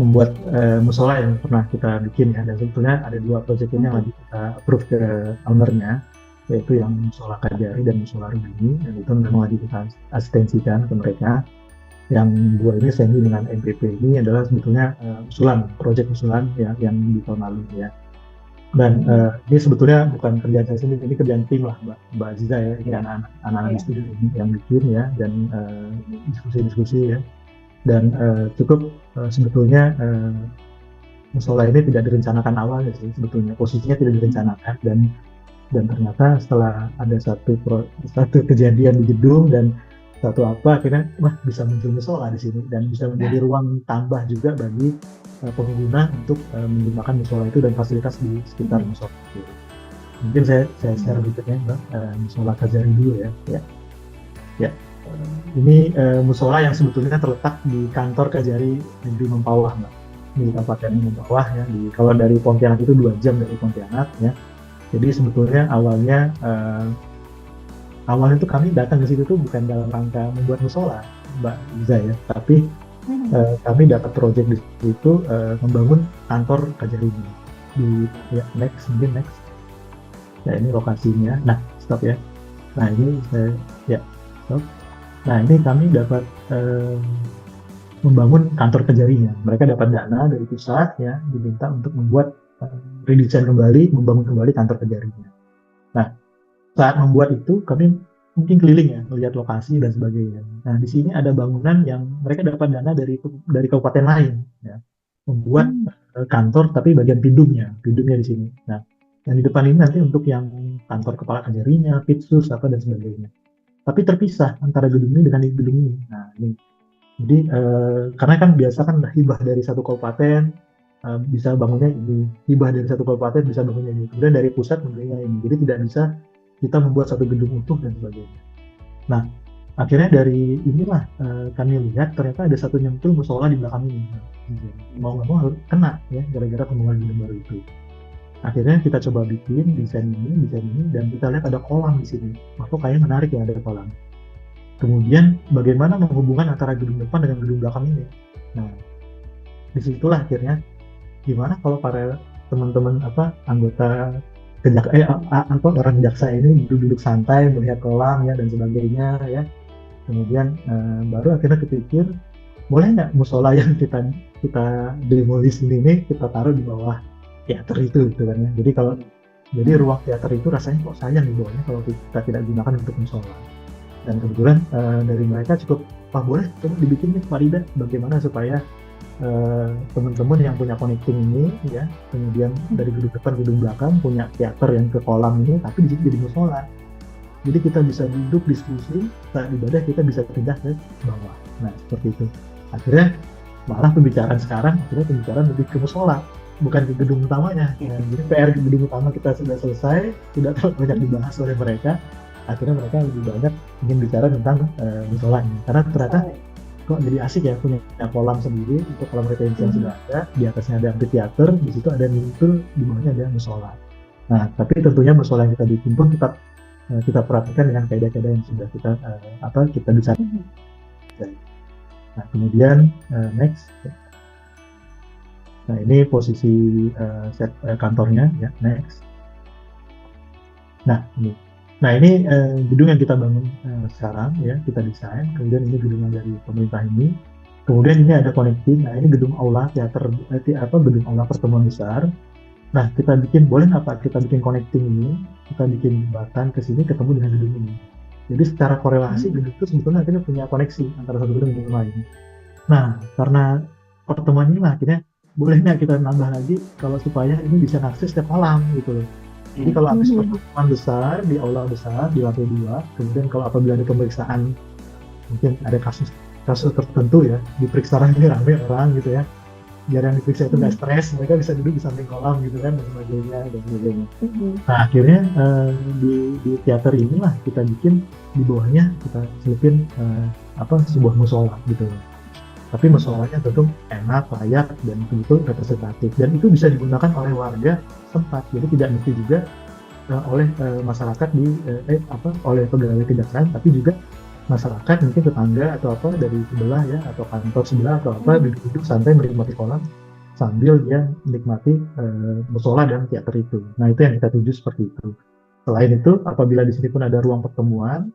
membuat musola yang pernah kita bikin ya. Dan sebetulnya ada 2 project ini yang lagi kita approve ke ownernya, yaitu yang musola Kajari dan musola Rubini, dan itu memang lagi kita asistensikan ke mereka. Yang 2 ini Sandy dengan MPP ini adalah sebetulnya project usulan ya, yang di tahun lalu ya. Dan ini sebetulnya bukan kerjaan saya sendiri, ini kerjaan tim lah Mbak Aziza ya, ini anak-anak di studio ini yang bikin ya, dan diskusi-diskusi ya. Dan cukup sebetulnya musola ini tidak direncanakan awalnya sih, sebetulnya posisinya tidak direncanakan, dan ternyata setelah ada satu kejadian di gedung dan akhirnya bisa muncul musola di sini dan bisa menjadi ruang tambah juga bagi pengguna untuk menggunakan musola itu dan fasilitas di sekitar musola itu. Mungkin saya share berikutnya Mbak, musola Kajari dulu ya. Ini musola yang sebetulnya terletak di kantor Kajari Negeri Mempawah Mbak, di Kabupaten Mempawah ya. Kalau dari Pontianak itu 2 jam dari Pontianak ya. Jadi sebetulnya awalnya itu kami datang ke situ tuh bukan dalam rangka membuat musola Mbak Liza ya, tapi kami dapat proyek di situ membangun kantor Kajari di next. Ya ini lokasinya. Nah stop ya. Nah ini stop. Nah ini kami dapat membangun kantor Kajarinya. Mereka dapat dana dari pusat ya, diminta untuk membuat redesign kembali, membangun kembali kantor Kajarinya. Nah saat membuat itu kami mungkin keliling ya, melihat lokasi dan sebagainya. Nah di sini ada bangunan yang mereka dapat dana dari kabupaten lain ya, membuat kantor tapi bagian pindumnya di sini. Nah yang di depan ini nanti untuk yang kantor kepala Kajarinya, Pitsus dan sebagainya. Tapi terpisah antara gedung ini dengan gedung ini. Nah ini jadi karena kan biasa kan hibah dari satu kabupaten bisa bangunnya ini, hibah dari satu kabupaten bisa bangunnya ini, kemudian dari pusat bangunnya ini. Jadi tidak bisa kita membuat satu gedung utuh dan sebagainya. Nah, akhirnya dari inilah kami lihat ternyata ada satu nyempil musola di belakang ini. Mau nggak mau kena ya, gara-gara pembangunan gedung baru itu. Akhirnya kita coba bikin desain ini, dan kita lihat ada kolam di sini. Maka kayaknya menarik ya ada kolam. Kemudian bagaimana menghubungkan antara gedung depan dengan gedung belakang ini? Nah, disitulah akhirnya gimana kalau para teman-teman anggota orang jaksa ini duduk santai melihat kolam ya dan sebagainya ya. Kemudian baru akhirnya kepikir boleh nggak musola yang kita demolish ini kita taruh di bawah teater itu gitu kan ya. Jadi ruang teater itu rasanya kok sayang di bawahnya kalau kita tidak gunakan untuk musola. Dan kebetulan dari mereka cukup boleh coba dibikin nih Pak Rida, bagaimana supaya teman-teman yang punya connecting ini ya, kemudian dari gedung depan gedung belakang punya teater yang ke kolam ini, tapi di situ jadi musola. Jadi kita bisa duduk diskusi saat ibadah, kita bisa pindah ke bawah. Nah seperti itu. Akhirnya malah pembicaraan lebih ke musola, bukan ke gedung utamanya. Jadi PR di gedung utama kita sudah selesai, tidak terlalu banyak dibahas oleh mereka. Akhirnya mereka lebih banyak ingin bicara tentang musolanya, karena ternyata kok jadi asik ya punya kolam sendiri, itu kolam retensi yang sudah ada, di atasnya ada amphitheater, di situ ada mintul, di bawahnya ada musola. Nah tapi tentunya musola yang kita bikin pun tetap kita perhatikan dengan kaidah-kaidah yang sudah kita bisa. Nah kemudian next. Nah ini posisi set kantornya ya, next. Nah ini gedung yang kita bangun sekarang ya, kita desain. Kemudian ini gedung dari pemerintah ini. Kemudian ini ada connecting. Nah ini gedung aula teater, gedung aula pertemuan besar. Nah kita bikin, boleh nggak kita bikin connecting ini, kita bikin jembatan ke sini ketemu dengan gedung ini. Jadi secara korelasi gedung itu sebetulnya akhirnya punya koneksi antara satu gedung dengan lain. Nah karena pertemuan ini akhirnya boleh nggak kita nambah lagi kalau supaya ini bisa akses ke kolam gitu loh. Jadi kalau habis pertemuan besar di aula besar di lantai 2, kemudian kalau apabila ada pemeriksaan, mungkin ada kasus tertentu ya, diperiksa ini ramai orang gitu ya, biar yang diperiksa itu nggak stres, mereka bisa duduk di samping kolam gitu kan dan sebagainya. Nah akhirnya di teater inilah kita bikin di bawahnya kita selipin sebuah musola gitu. tapi musolanya tentu enak, layak, dan betul representatif. Dan itu bisa digunakan oleh warga setempat. Jadi tidak mesti juga oleh masyarakat oleh pegawai kejaksaan, tapi juga masyarakat mungkin tetangga atau apa dari sebelah ya, atau kantor sebelah atau apa, duduk-duduk santai menikmati kolam sambil dia menikmati musola dan teater itu. Nah, itu yang kita tuju seperti itu. Selain itu, apabila di sini pun ada ruang pertemuan,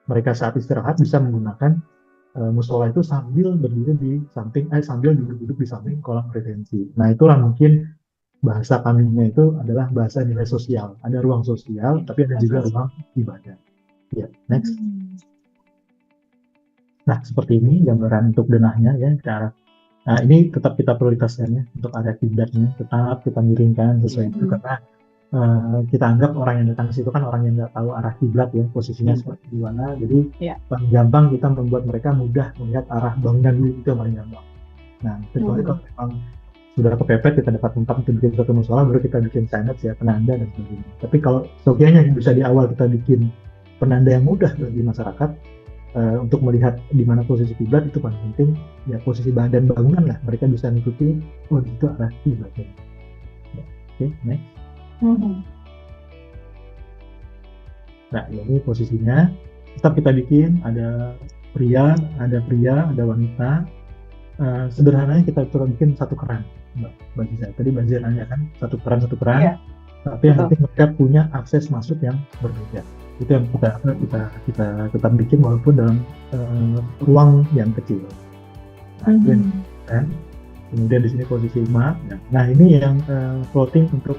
mereka saat istirahat bisa menggunakan musola itu sambil berdiri di samping, sambil duduk-duduk di samping kolam retensi. Nah, itulah mungkin bahasa kaminya itu adalah bahasa nilai sosial. Ada ruang sosial, tapi ada juga ruang ibadah. Ya, next. Nah, seperti ini gambaran untuk denahnya ya, cara. Nah, ini tetap kita prioritaskan ya, untuk area kiblatnya, tetap kita miringkan sesuai itu, karena kita anggap orang yang datang ke situ kan orang yang nggak tahu arah kiblat ya, posisinya seperti di mana, jadi paling gampang kita membuat mereka mudah melihat arah bangunan dulu, itu yang paling gampang. Nah, kecuali kalau memang sudah kepepet, kita dapat tempat untuk bikin satu musola, baru kita bikin signage ya, penanda dan sebagainya. Tapi kalau seyogyanya bisa di awal kita bikin penanda yang mudah bagi masyarakat untuk melihat di mana posisi kiblat, itu paling penting ya, posisi badan bangunan lah, mereka bisa mengikuti, oh itu arah kiblatnya. Oke, next. Nah, ini posisinya tetap kita bikin ada pria, ada wanita. Sederhananya kita coba bikin satu keran, Mbak Ziza. Tadi Mbak Ziza nanya kan satu keran, tapi yang penting mereka punya akses masuk yang berbeda. Itu yang kita tetap bikin walaupun dalam ruang yang kecil. Nah, kemudian di sini posisi 5. Nah, ini yang floating untuk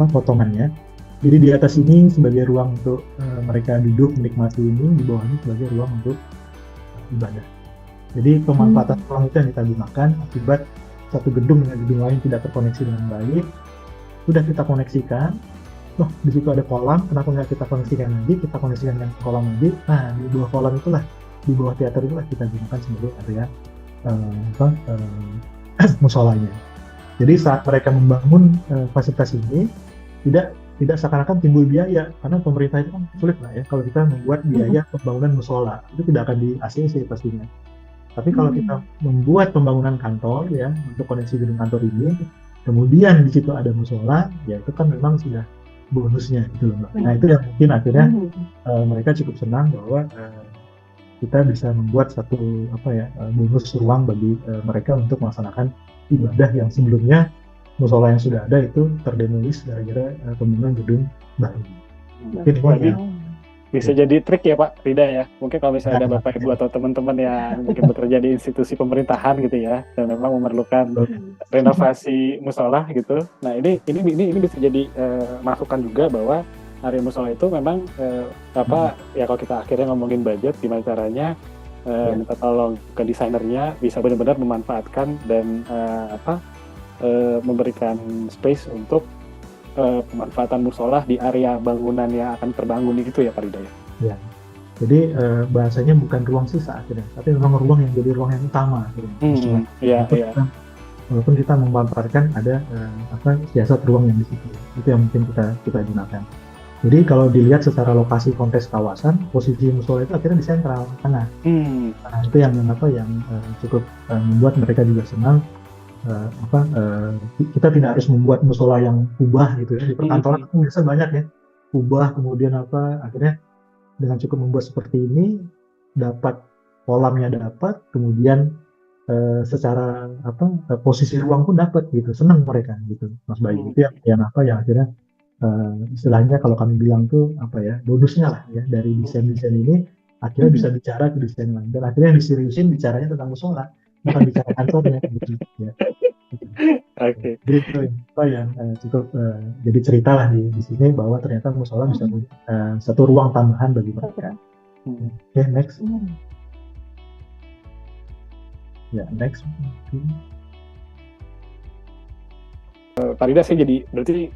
potongannya. Jadi di atas ini sebagai ruang untuk mereka duduk menikmati ini, di bawahnya sebagai ruang untuk ibadah. Jadi pemanfaatan ruang itu yang kita gunakan akibat satu gedung dengan gedung lain tidak terkoneksi dengan baik. Sudah kita koneksikan, di situ ada kolam, kenapa nggak kita koneksikan lagi? Kita koneksikan dengan kolam lagi. Nah, di bawah kolam itulah, di bawah teater itulah kita gunakan sebagai area musolanya. Jadi saat mereka membangun fasilitas ini, tidak seakan-akan timbul biaya, karena pemerintah itu kan sulit lah ya kalau kita membuat biaya pembangunan musola, itu tidak akan di ACC pastinya. Tapi kalau kita membuat pembangunan kantor ya, untuk koneksi gedung kantor ini, kemudian di situ ada musola, ya itu kan memang sudah bonusnya gitu loh, Mbak. Nah, itu yang mungkin akhirnya mereka cukup senang bahwa kita bisa membuat satu bonus ruang bagi mereka untuk melaksanakan ibadah yang sebelumnya musola yang sudah ada itu terdemolis gara-gara pembangunan gedung baru. Mungkin bisa jadi trik ya Pak Rida ya. Mungkin kalau misalnya ada Bapak Ibu atau teman-teman yang mungkin bekerja di institusi pemerintahan gitu ya, dan memang memerlukan renovasi musola gitu. Nah, ini bisa jadi masukan juga bahwa area musola itu memang ya kalau kita akhirnya ngomongin budget, gimana caranya minta tolong ke desainernya bisa benar-benar memanfaatkan dan memberikan space untuk pemanfaatan musola di area bangunan yang akan terbangun itu ya Pak Rida ya. Ya. Jadi bahasanya bukan ruang sisa akhirnya, tapi memang ruang yang jadi ruang yang utama akhirnya. Walaupun kita memanfaatkan ada siasat ruang yang di situ. Itu yang mungkin kita gunakan. Jadi kalau dilihat secara lokasi konteks kawasan, posisi musola itu akhirnya di sentral tengah. Nah, itu yang cukup membuat mereka juga senang. Kita tidak harus membuat musola yang kubah gitu ya, di perkantoran biasa banyak ya kubah, kemudian akhirnya dengan cukup membuat seperti ini, dapat kolamnya dapat, kemudian secara posisi ruang pun dapat gitu, senang mereka gitu Mas Bayu. Itu yang akhirnya istilahnya kalau kami bilang tuh bonusnya lah ya dari desain ini, akhirnya bisa bicara ke desain lain, dan akhirnya diseriusin bicaranya tentang musola, bukan bicara kantornya gitu ya. Oke. Jadi itu yang cukup jadi cerita lah di sini, bahwa ternyata musola bisa punya satu ruang tambahan bagi mereka. Oke, next. Ya, next. Pak Rida, saya jadi berarti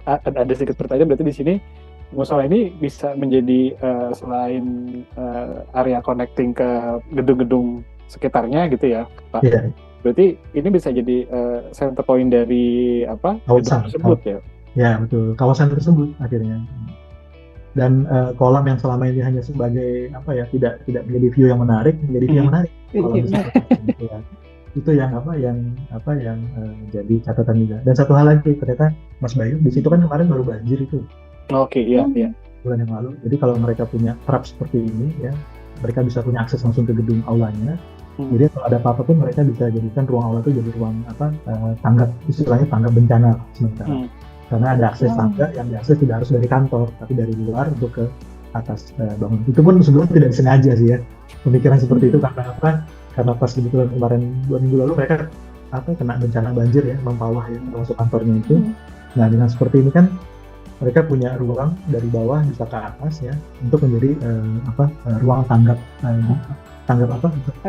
ada sedikit pertanyaan, berarti di sini musola ini bisa menjadi selain area connecting ke gedung-gedung sekitarnya gitu ya, Pak. Yeah. Berarti ini bisa jadi center point dari kawasan tersebut ya? Ya betul, kawasan tersebut akhirnya. dan kolam yang selama ini hanya sebagai apa ya, tidak menjadi view yang menarik, menjadi view yang menarik kolam Iya, besar gitu ya. Itu yang jadi catatan juga. Dan satu hal lagi, ternyata Mas Bayu di situ kan kemarin baru banjir itu Oke, iya, iya. bulan yang lalu. Jadi kalau mereka punya trap seperti ini ya, mereka bisa punya akses langsung ke gedung aulanya. Jadi kalau ada apa-apa pun mereka bisa jadikan ruang aula itu jadi ruang tanggap, istilahnya tanggap bencana sementara. Karena ada akses tangga yang diakses tidak harus dari kantor, tapi dari luar untuk ke atas bangunan. Itu pun sebelumnya tidak disengaja sih ya, pemikiran seperti itu karena apa? Karena pas kebetulan kemarin 2 minggu lalu mereka kena bencana banjir ya, Mempawah ya, termasuk kantornya itu. Nah dengan seperti ini kan mereka punya ruang dari bawah bisa ke atas ya untuk menjadi ruang tanggap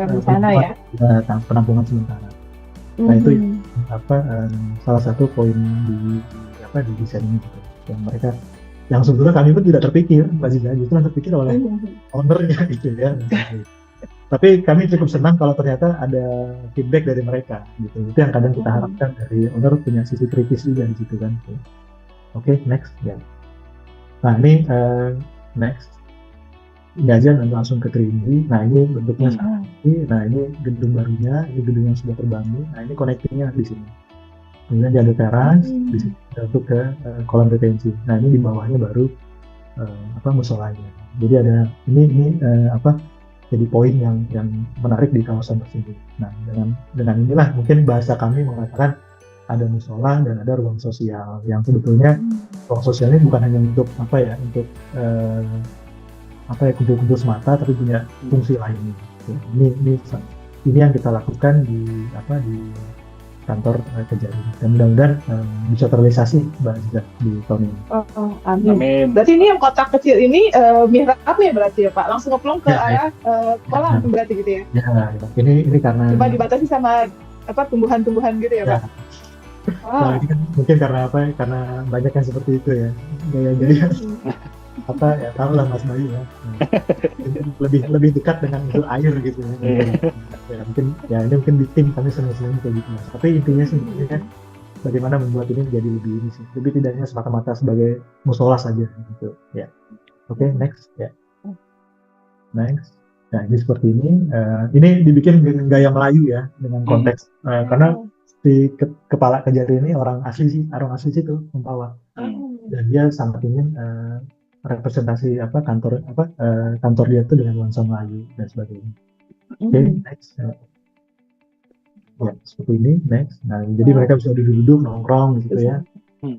bencana ya. penampungan sementara. Nah itu salah satu poin di desain ini gitu. Yang sebetulnya kami pun tidak terpikir, Mbak Ziza, justru yang terpikir oleh ownernya gitu ya. Tapi kami cukup senang kalau ternyata ada feedback dari mereka gitu. Itu yang kadang kita harapkan dari owner, punya sisi kritis juga di situ kan. Oke, next ya. Nah ini next. Ini aja langsung ke 3D. Nah ini bentuknya seperti ini. Nah ini gedung barunya, ini gedung yang sudah terbangun. Nah ini connectingnya di sini. Kemudian ada teras, di sini untuk ke kolam retensi. Nah ini di bawahnya baru musolanya. Jadi ada ini jadi poin yang menarik di kawasan tersebut. Nah dengan inilah mungkin bahasa kami mengatakan ada musola dan ada ruang sosial yang sebetulnya ruang sosialnya bukan hanya untuk kumpul-kumpul semata, tapi punya fungsi lainnya. Ini yang kita lakukan di kantor Kejari, dan mudah-mudahan bisa terrealisasi Mbak Ziza di tahun ini. Amin. Berarti ini yang kotak kecil ini mihrab ya berarti ya Pak? Langsung ngeplong ke arah kolam berarti gitu ya? Ya, ini karena cuma dibatasi sama tumbuhan-tumbuhan gitu ya Pak? Nah, ini kan mungkin karena banyak yang seperti itu ya, gaya-gaya tahu lah Mas Bayu ya. lebih dekat dengan unsur air gitu ya. Ini mungkin di tim kami senang-senang kayak gitu Mas. Tapi intinya sebenarnya bagaimana membuat ini menjadi lebih tidaknya semata-mata sebagai musola saja gitu ya. Oke, next ya. Next. Nah ini seperti ini. Ini dibikin dengan gaya Melayu ya, dengan konteks karena si kepala Kejari ini orang asli situ, Mempawah. Dan dia sangat ingin representasi kantor dia itu dengan nuansa Melayu dan sebagainya. Oke, next. Ya, seperti ini, next. Nah, jadi mereka bisa duduk nongkrong gitu ya.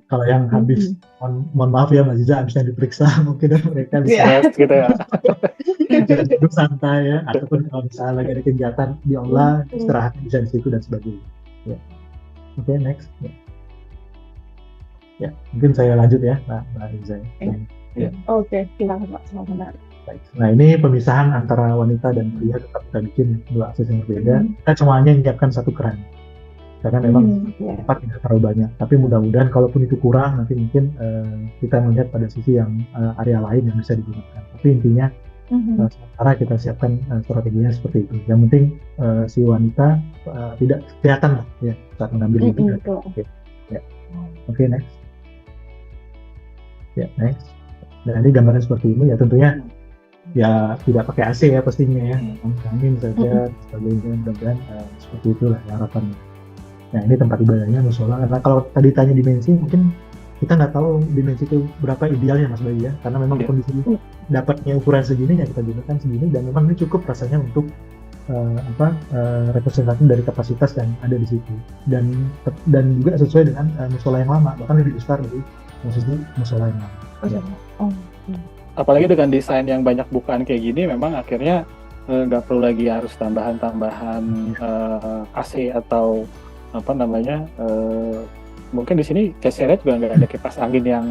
Kalau yang habis, mohon maaf ya Mbak Ziza, habisnya diperiksa, mungkin mereka bisa gitu ya. duduk santai ya, ataupun kalau misalnya lagi ada kegiatan di aula, istirahat bisa di situ dan sebagainya. Ya. Oke, next. Ya, mungkin saya lanjut ya, Mbak Ziza. Ya. Oke, silakan Pak, silakan. Baik. Nah ini pemisahan antara wanita dan pria tetap kita bikin dua akses yang berbeda. Kita cuma hanya menyiapkan satu keran karena memang tempat tidak terlalu banyak. Tapi mudah-mudahan kalaupun itu kurang, nanti mungkin kita melihat pada sisi yang area lain yang bisa digunakan. Tapi intinya sementara kita siapkan strateginya seperti itu. Yang penting si wanita tidak kelihatan lah ya saat mengambil itu. Oke, next. Ya, next. Nah ini gambarnya seperti ini ya, tentunya ya tidak pakai AC ya pastinya ya, angin saja sebagainya, mudah-mudahan seperti itulah harapannya. Nah ini tempat ibadahnya musola, karena kalau tadi tanya dimensi, mungkin kita nggak tahu dimensi itu berapa idealnya Mas Bayu ya, karena memang kondisi dapatnya ukuran segini ya kita gunakan segini, dan memang ini cukup rasanya untuk representasi dari kapasitas yang ada di situ, dan juga sesuai dengan musola yang lama, bahkan lebih besar dari posisi musola yang lama. Apalagi dengan desain yang banyak bukaan kayak gini, memang akhirnya nggak perlu lagi harus tambahan AC atau mungkin di sini CCR juga nggak ada kipas angin yang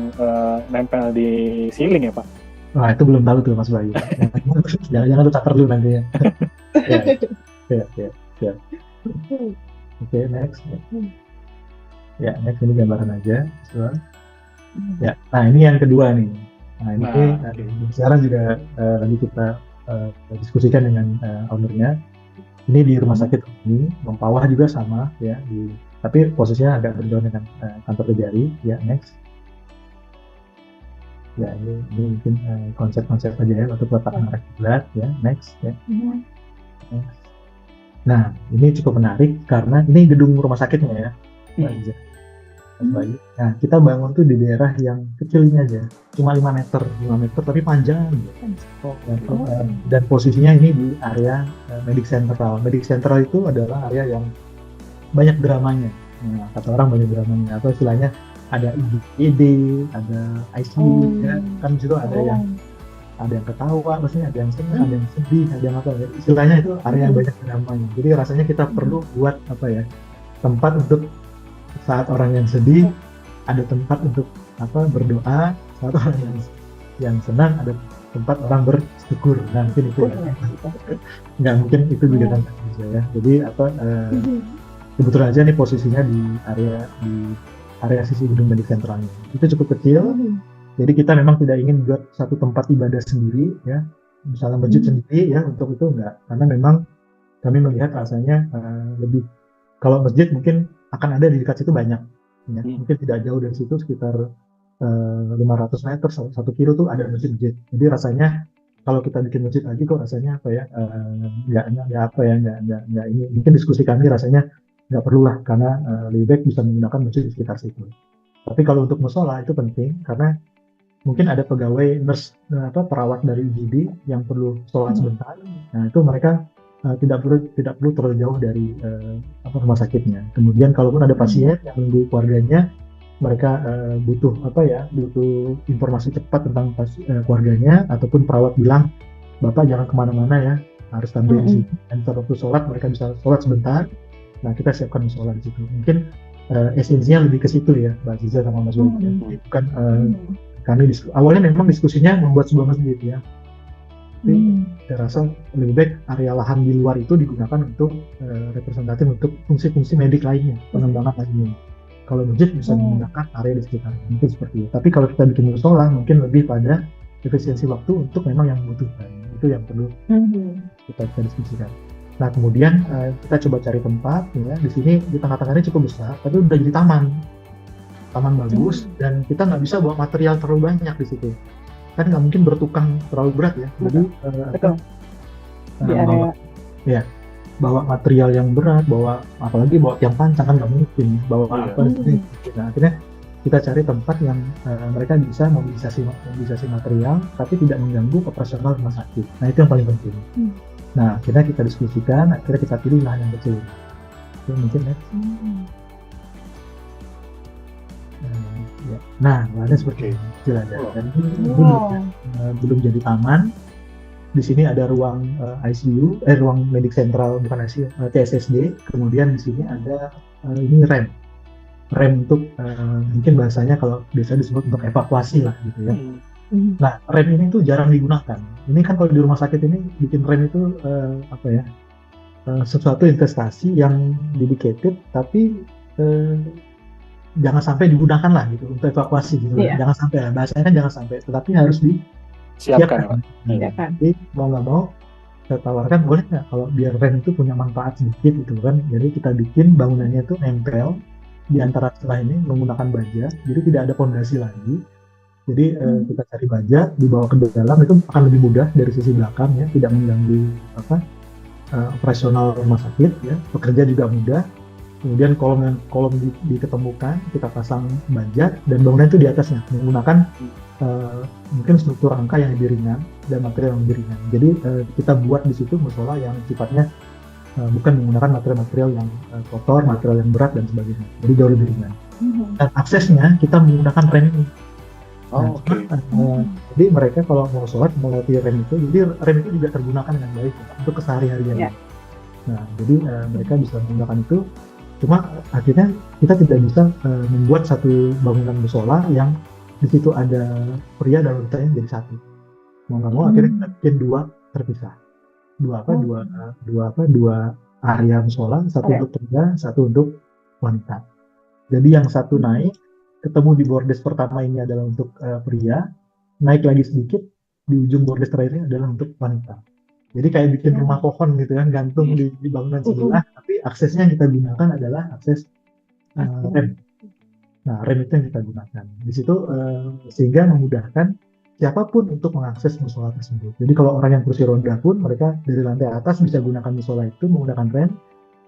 nempel di ceiling ya Pak? Wah itu belum tahu tuh Mas Bayu. Jangan-jangan tuh cater dulu nanti ya. Ya. Oke, next. Ya, next ini gambaran aja. Ya, nah ini yang kedua nih. Nah ini sekarang juga lagi kita diskusikan dengan ownernya. Ini di rumah sakit ini, Mempawah juga sama ya, tapi posisinya agak berjauhan dengan kantor Kejari. Ya, next. Ya, ini mungkin konsep-konsep aja ya untuk peletakan arah kiblat ya. Next ya. Next. Nah, ini cukup menarik karena ini gedung rumah sakitnya ya, Mbak Liza, Mas Bayu. Nah, kita bangun tuh di daerah yang kecil ini aja, cuma 5 meter tapi panjang gitu. Dan posisinya ini di area Medik Sentral. Medik Sentral itu adalah area yang banyak dramanya. Nah, kata orang banyak dramanya. Atau istilahnya ada IGD, ada ICU, ya. Kan situ ada yang ketawa, maksudnya ada yang senang, ada yang sedih, ada yang apa ya. Istilahnya itu area yang banyak dramanya. Jadi rasanya kita perlu buat apa ya, tempat untuk saat orang yang sedih, ada tempat untuk apa berdoa, saat orang yang senang ada tempat orang bersyukur. Nah mungkin itu ya. Nggak mungkin itu juga kan ya. Jadi apa kebetulan aja nih posisinya di area sisi gedung Medik Sentralnya. Itu cukup kecil. Jadi kita memang tidak ingin buat satu tempat ibadah sendiri ya, misalnya masjid sendiri ya, untuk itu enggak. Karena memang kami melihat rasanya lebih, kalau masjid mungkin akan ada di dekat situ banyak ya. Mungkin tidak jauh dari situ sekitar 500 meter, 1 kilo tuh ada masjid-masjid. Jadi rasanya kalau kita bikin masjid lagi kok rasanya apa ya, nggak ini. Mungkin diskusi kami rasanya nggak perlu lah, karena lebih baik bisa menggunakan masjid di sekitar situ. Tapi kalau untuk musola itu penting karena mungkin ada pegawai nurse perawat dari IGD yang perlu sholat sebentar. Nah itu mereka tidak perlu terlalu jauh dari rumah sakitnya. Kemudian kalaupun ada pasien yang menunggu keluarganya, mereka butuh informasi cepat tentang keluarganya, ataupun perawat bilang, Bapak jangan kemana-mana ya, harus tampil di sini. Dan waktu sholat mereka bisa sholat sebentar. Nah kita siapkan sholat di situ. Mungkin esensinya lebih ke situ ya, Mbak Ziza sama Mas Bayu. Bukan kami awalnya memang diskusinya membuat sebuah masjid ya. Tapi saya rasa lebih baik area lahan di luar itu digunakan untuk representatif untuk fungsi-fungsi medik lainnya, pengembangan lainnya. Kalau masjid bisa menggunakan area di sekitar, mungkin seperti itu. Tapi kalau kita bikin musola, mungkin lebih pada efisiensi waktu untuk memang yang membutuhkan. Itu yang perlu kita diskusikan. Nah kemudian kita coba cari tempat ya. Di sini di tengah-tengahnya cukup besar, tapi udah jadi taman bagus, dan kita nggak bisa bawa material terlalu banyak di situ. Kan nggak mungkin bertukang terlalu berat ya. Jadi bawa material yang berat, apalagi bawa tiang pancang kan nggak mungkin. Bawa apa sih? Nah, akhirnya kita cari tempat yang mereka bisa mobilisasi material, tapi tidak mengganggu operasional rumah sakit. Nah itu yang paling penting. Nah akhirnya kita diskusikan, akhirnya kita pilih lahan yang kecil. Itu mungkin next. Nah, lahannya seperti ini, kecil ada. Dan ini belum jadi taman. Di sini ada ruang ICU, ruang medik sentral, bukan ICU, TSSD. Kemudian di sini ada ini rem untuk mungkin bahasanya kalau biasa disebut untuk evakuasi lah gitu ya. Nah, rem ini tuh jarang digunakan. Ini kan kalau di rumah sakit ini bikin rem itu sesuatu investasi yang dedicated, tapi jangan sampai digunakan lah gitu untuk evakuasi gitu. Jangan sampai lah, bahasanya kan jangan sampai, tetapi harus disiapkan. Jadi mau nggak mau saya tawarkan, boleh nggak kalau biar rem itu punya manfaat sedikit gitu kan. Jadi kita bikin bangunannya itu nempel di antara celah ini menggunakan baja, jadi tidak ada pondasi lagi. Jadi kita cari baja, dibawa ke dalam, itu akan lebih mudah dari sisi belakang ya, tidak mengganggu operasional rumah sakit ya. Pekerja juga mudah. Kemudian kolom diketemukan, kita pasang baja, dan bangunan itu di atasnya menggunakan mungkin struktur rangka yang lebih ringan dan material yang lebih ringan. Jadi kita buat di situ musola yang sifatnya bukan menggunakan material-material yang kotor, material yang berat dan sebagainya. Jadi jauh lebih ringan. Dan aksesnya kita menggunakan rem ini. Jadi mereka kalau mau sholat melalui rem itu, jadi rem itu juga tergunakan dengan baik untuk keseharian. Nah, jadi mereka bisa menggunakan itu. Cuma akhirnya kita tidak bisa membuat satu bangunan musola yang di situ ada pria dan wanitanya jadi satu. Mau nggak mau akhirnya kita bikin dua terpisah. Dua area musola, satu untuk pria, satu untuk wanita. Jadi yang satu naik, ketemu di bordes pertama ini adalah untuk pria, naik lagi sedikit, di ujung bordes terakhirnya adalah untuk wanita. Jadi kayak bikin rumah pohon gitu kan, gantung di bangunan sebelah, tapi aksesnya yang kita gunakan adalah akses rem. Nah, rem itu yang kita gunakan. Di situ sehingga memudahkan siapapun untuk mengakses musola tersebut. Jadi kalau orang yang kursi roda pun mereka dari lantai atas bisa gunakan musola itu menggunakan rem.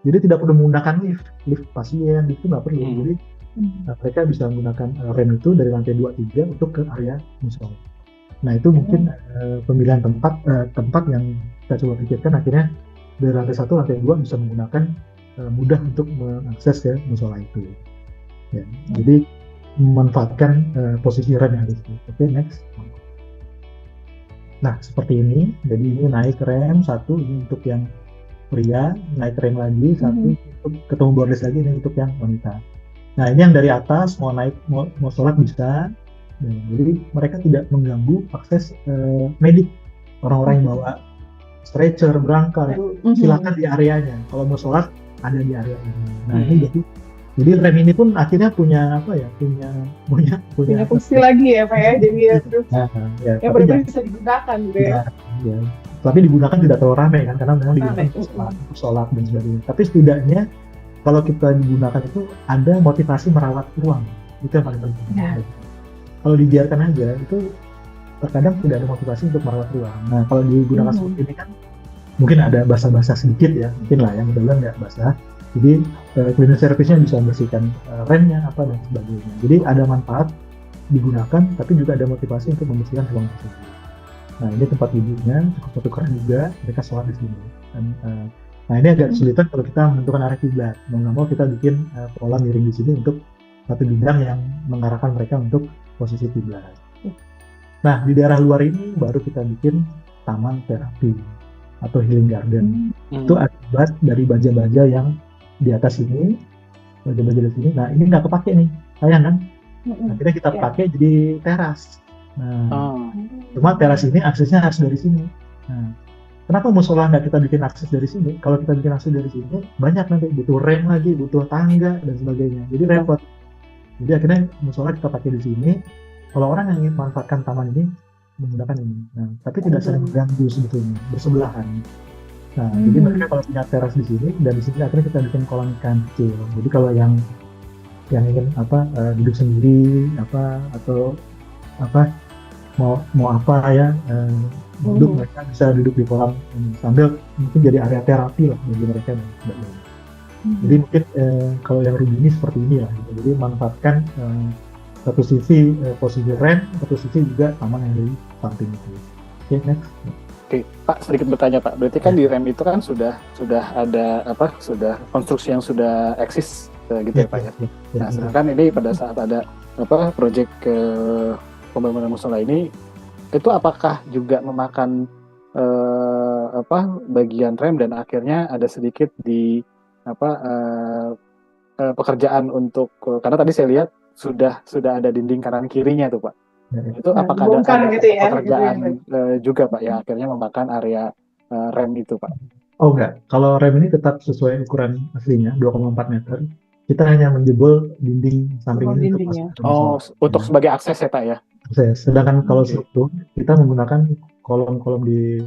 Jadi tidak perlu menggunakan lift pasien itu nggak perlu. Jadi mereka bisa menggunakan rem itu dari lantai 2-3 untuk ke area musola. Nah itu mungkin pemilihan tempat yang kita coba pikirkan akhirnya dari lantai 1, lantai 2 bisa menggunakan mudah untuk mengakses ke musola itu. Ya, jadi memanfaatkan posisi rem yang ada di situ. Oke, next. Nah seperti ini. Jadi ini naik rem satu, ini untuk yang pria, naik rem lagi satu, untuk ketemu bordes lagi, ini untuk yang wanita. Nah ini yang dari atas mau naik mau sholat bisa. Nah, jadi mereka tidak mengganggu akses medik. Orang-orang yang bawa stretcher, brangkar itu silakan di areanya. Kalau mau sholat ada di area ini. Nah ini jadi rem ini pun akhirnya punya fungsi lagi ya Pak ya. Jadi ya terus ya benar-benar bisa digunakan gitu ya. Ya. Tapi digunakan tidak terlalu ramai kan, karena memang digunakan untuk sholat dan sebagainya. Tapi setidaknya kalau kita digunakan itu ada motivasi merawat ruang, itu yang paling penting. Kalau dibiarkan aja itu terkadang tidak ada motivasi untuk merawat ruang. Nah kalau digunakan seperti ini kan mungkin ada basah-basah sedikit ya, mungkin lah ya, mudah-mudahan nggak basah. Jadi cleaning service-nya bisa membersihkan remnya apa dan sebagainya. Jadi ada manfaat digunakan, tapi juga ada motivasi untuk membersihkan ruang tersebut. Nah ini tempat duduknya cukup keren juga, mereka sholat di sini. Dan, nah ini agak kesulitan kalau kita menentukan arah kiblat. Mau nggak mau kita bikin pola miring di sini untuk satu bidang yang mengarahkan mereka untuk posisi kiblat. Nah di daerah luar ini baru kita bikin taman terapi atau healing garden. Itu akibat dari baja-baja yang di atas ini, baja-baja di sini. Nah ini nggak kepake nih, sayang kan? Akhirnya kita pakai jadi teras. Nah, cuma teras ini aksesnya harus dari sini. Nah, kenapa musola nggak kita bikin akses dari sini? Kalau kita bikin akses dari sini, banyak nanti butuh rem lagi, butuh tangga dan sebagainya. Jadi repot. Jadi akhirnya musola kita pakai di sini. Kalau orang yang ingin manfaatkan taman ini menggunakan ini. Nah, tapi tidak saling mengganggu sebetulnya, bersebelahan. Nah, jadi mereka kalau punya teras di sini dan di sini akhirnya kita bikin kolam ikan kecil. Jadi kalau yang ingin duduk sendiri atau mau apa ya duduk, mereka bisa duduk di kolam sambil mungkin jadi area terapi lah bagi mereka dan sebagainya. Jadi mungkin kalau yang rugi ini seperti ini lah gitu. Jadi manfaatkan satu sisi posisi rem, satu sisi juga taman yang dari samping itu. Oke, next. Oke, Pak, sedikit bertanya Pak. Berarti kan di rem itu kan sudah ada sudah konstruksi yang sudah eksis gitu ya Pak ya. Nah, sedangkan ini pada saat ada proyek pembangunan musola ini, itu apakah juga memakan bagian rem dan akhirnya ada sedikit di pekerjaan untuk karena tadi saya lihat sudah ada dinding kanan kirinya tuh Pak. Itu apakah ada gitu ya, pekerjaan juga Pak ya akhirnya memakan area rem itu Pak? Oh enggak, kalau rem ini tetap sesuai ukuran aslinya 2,4 meter. Kita hanya menjebol dinding samping ini untuk sebagai akses ya Pak ya. Akses. Sedangkan kalau struktur kita menggunakan kolom-kolom di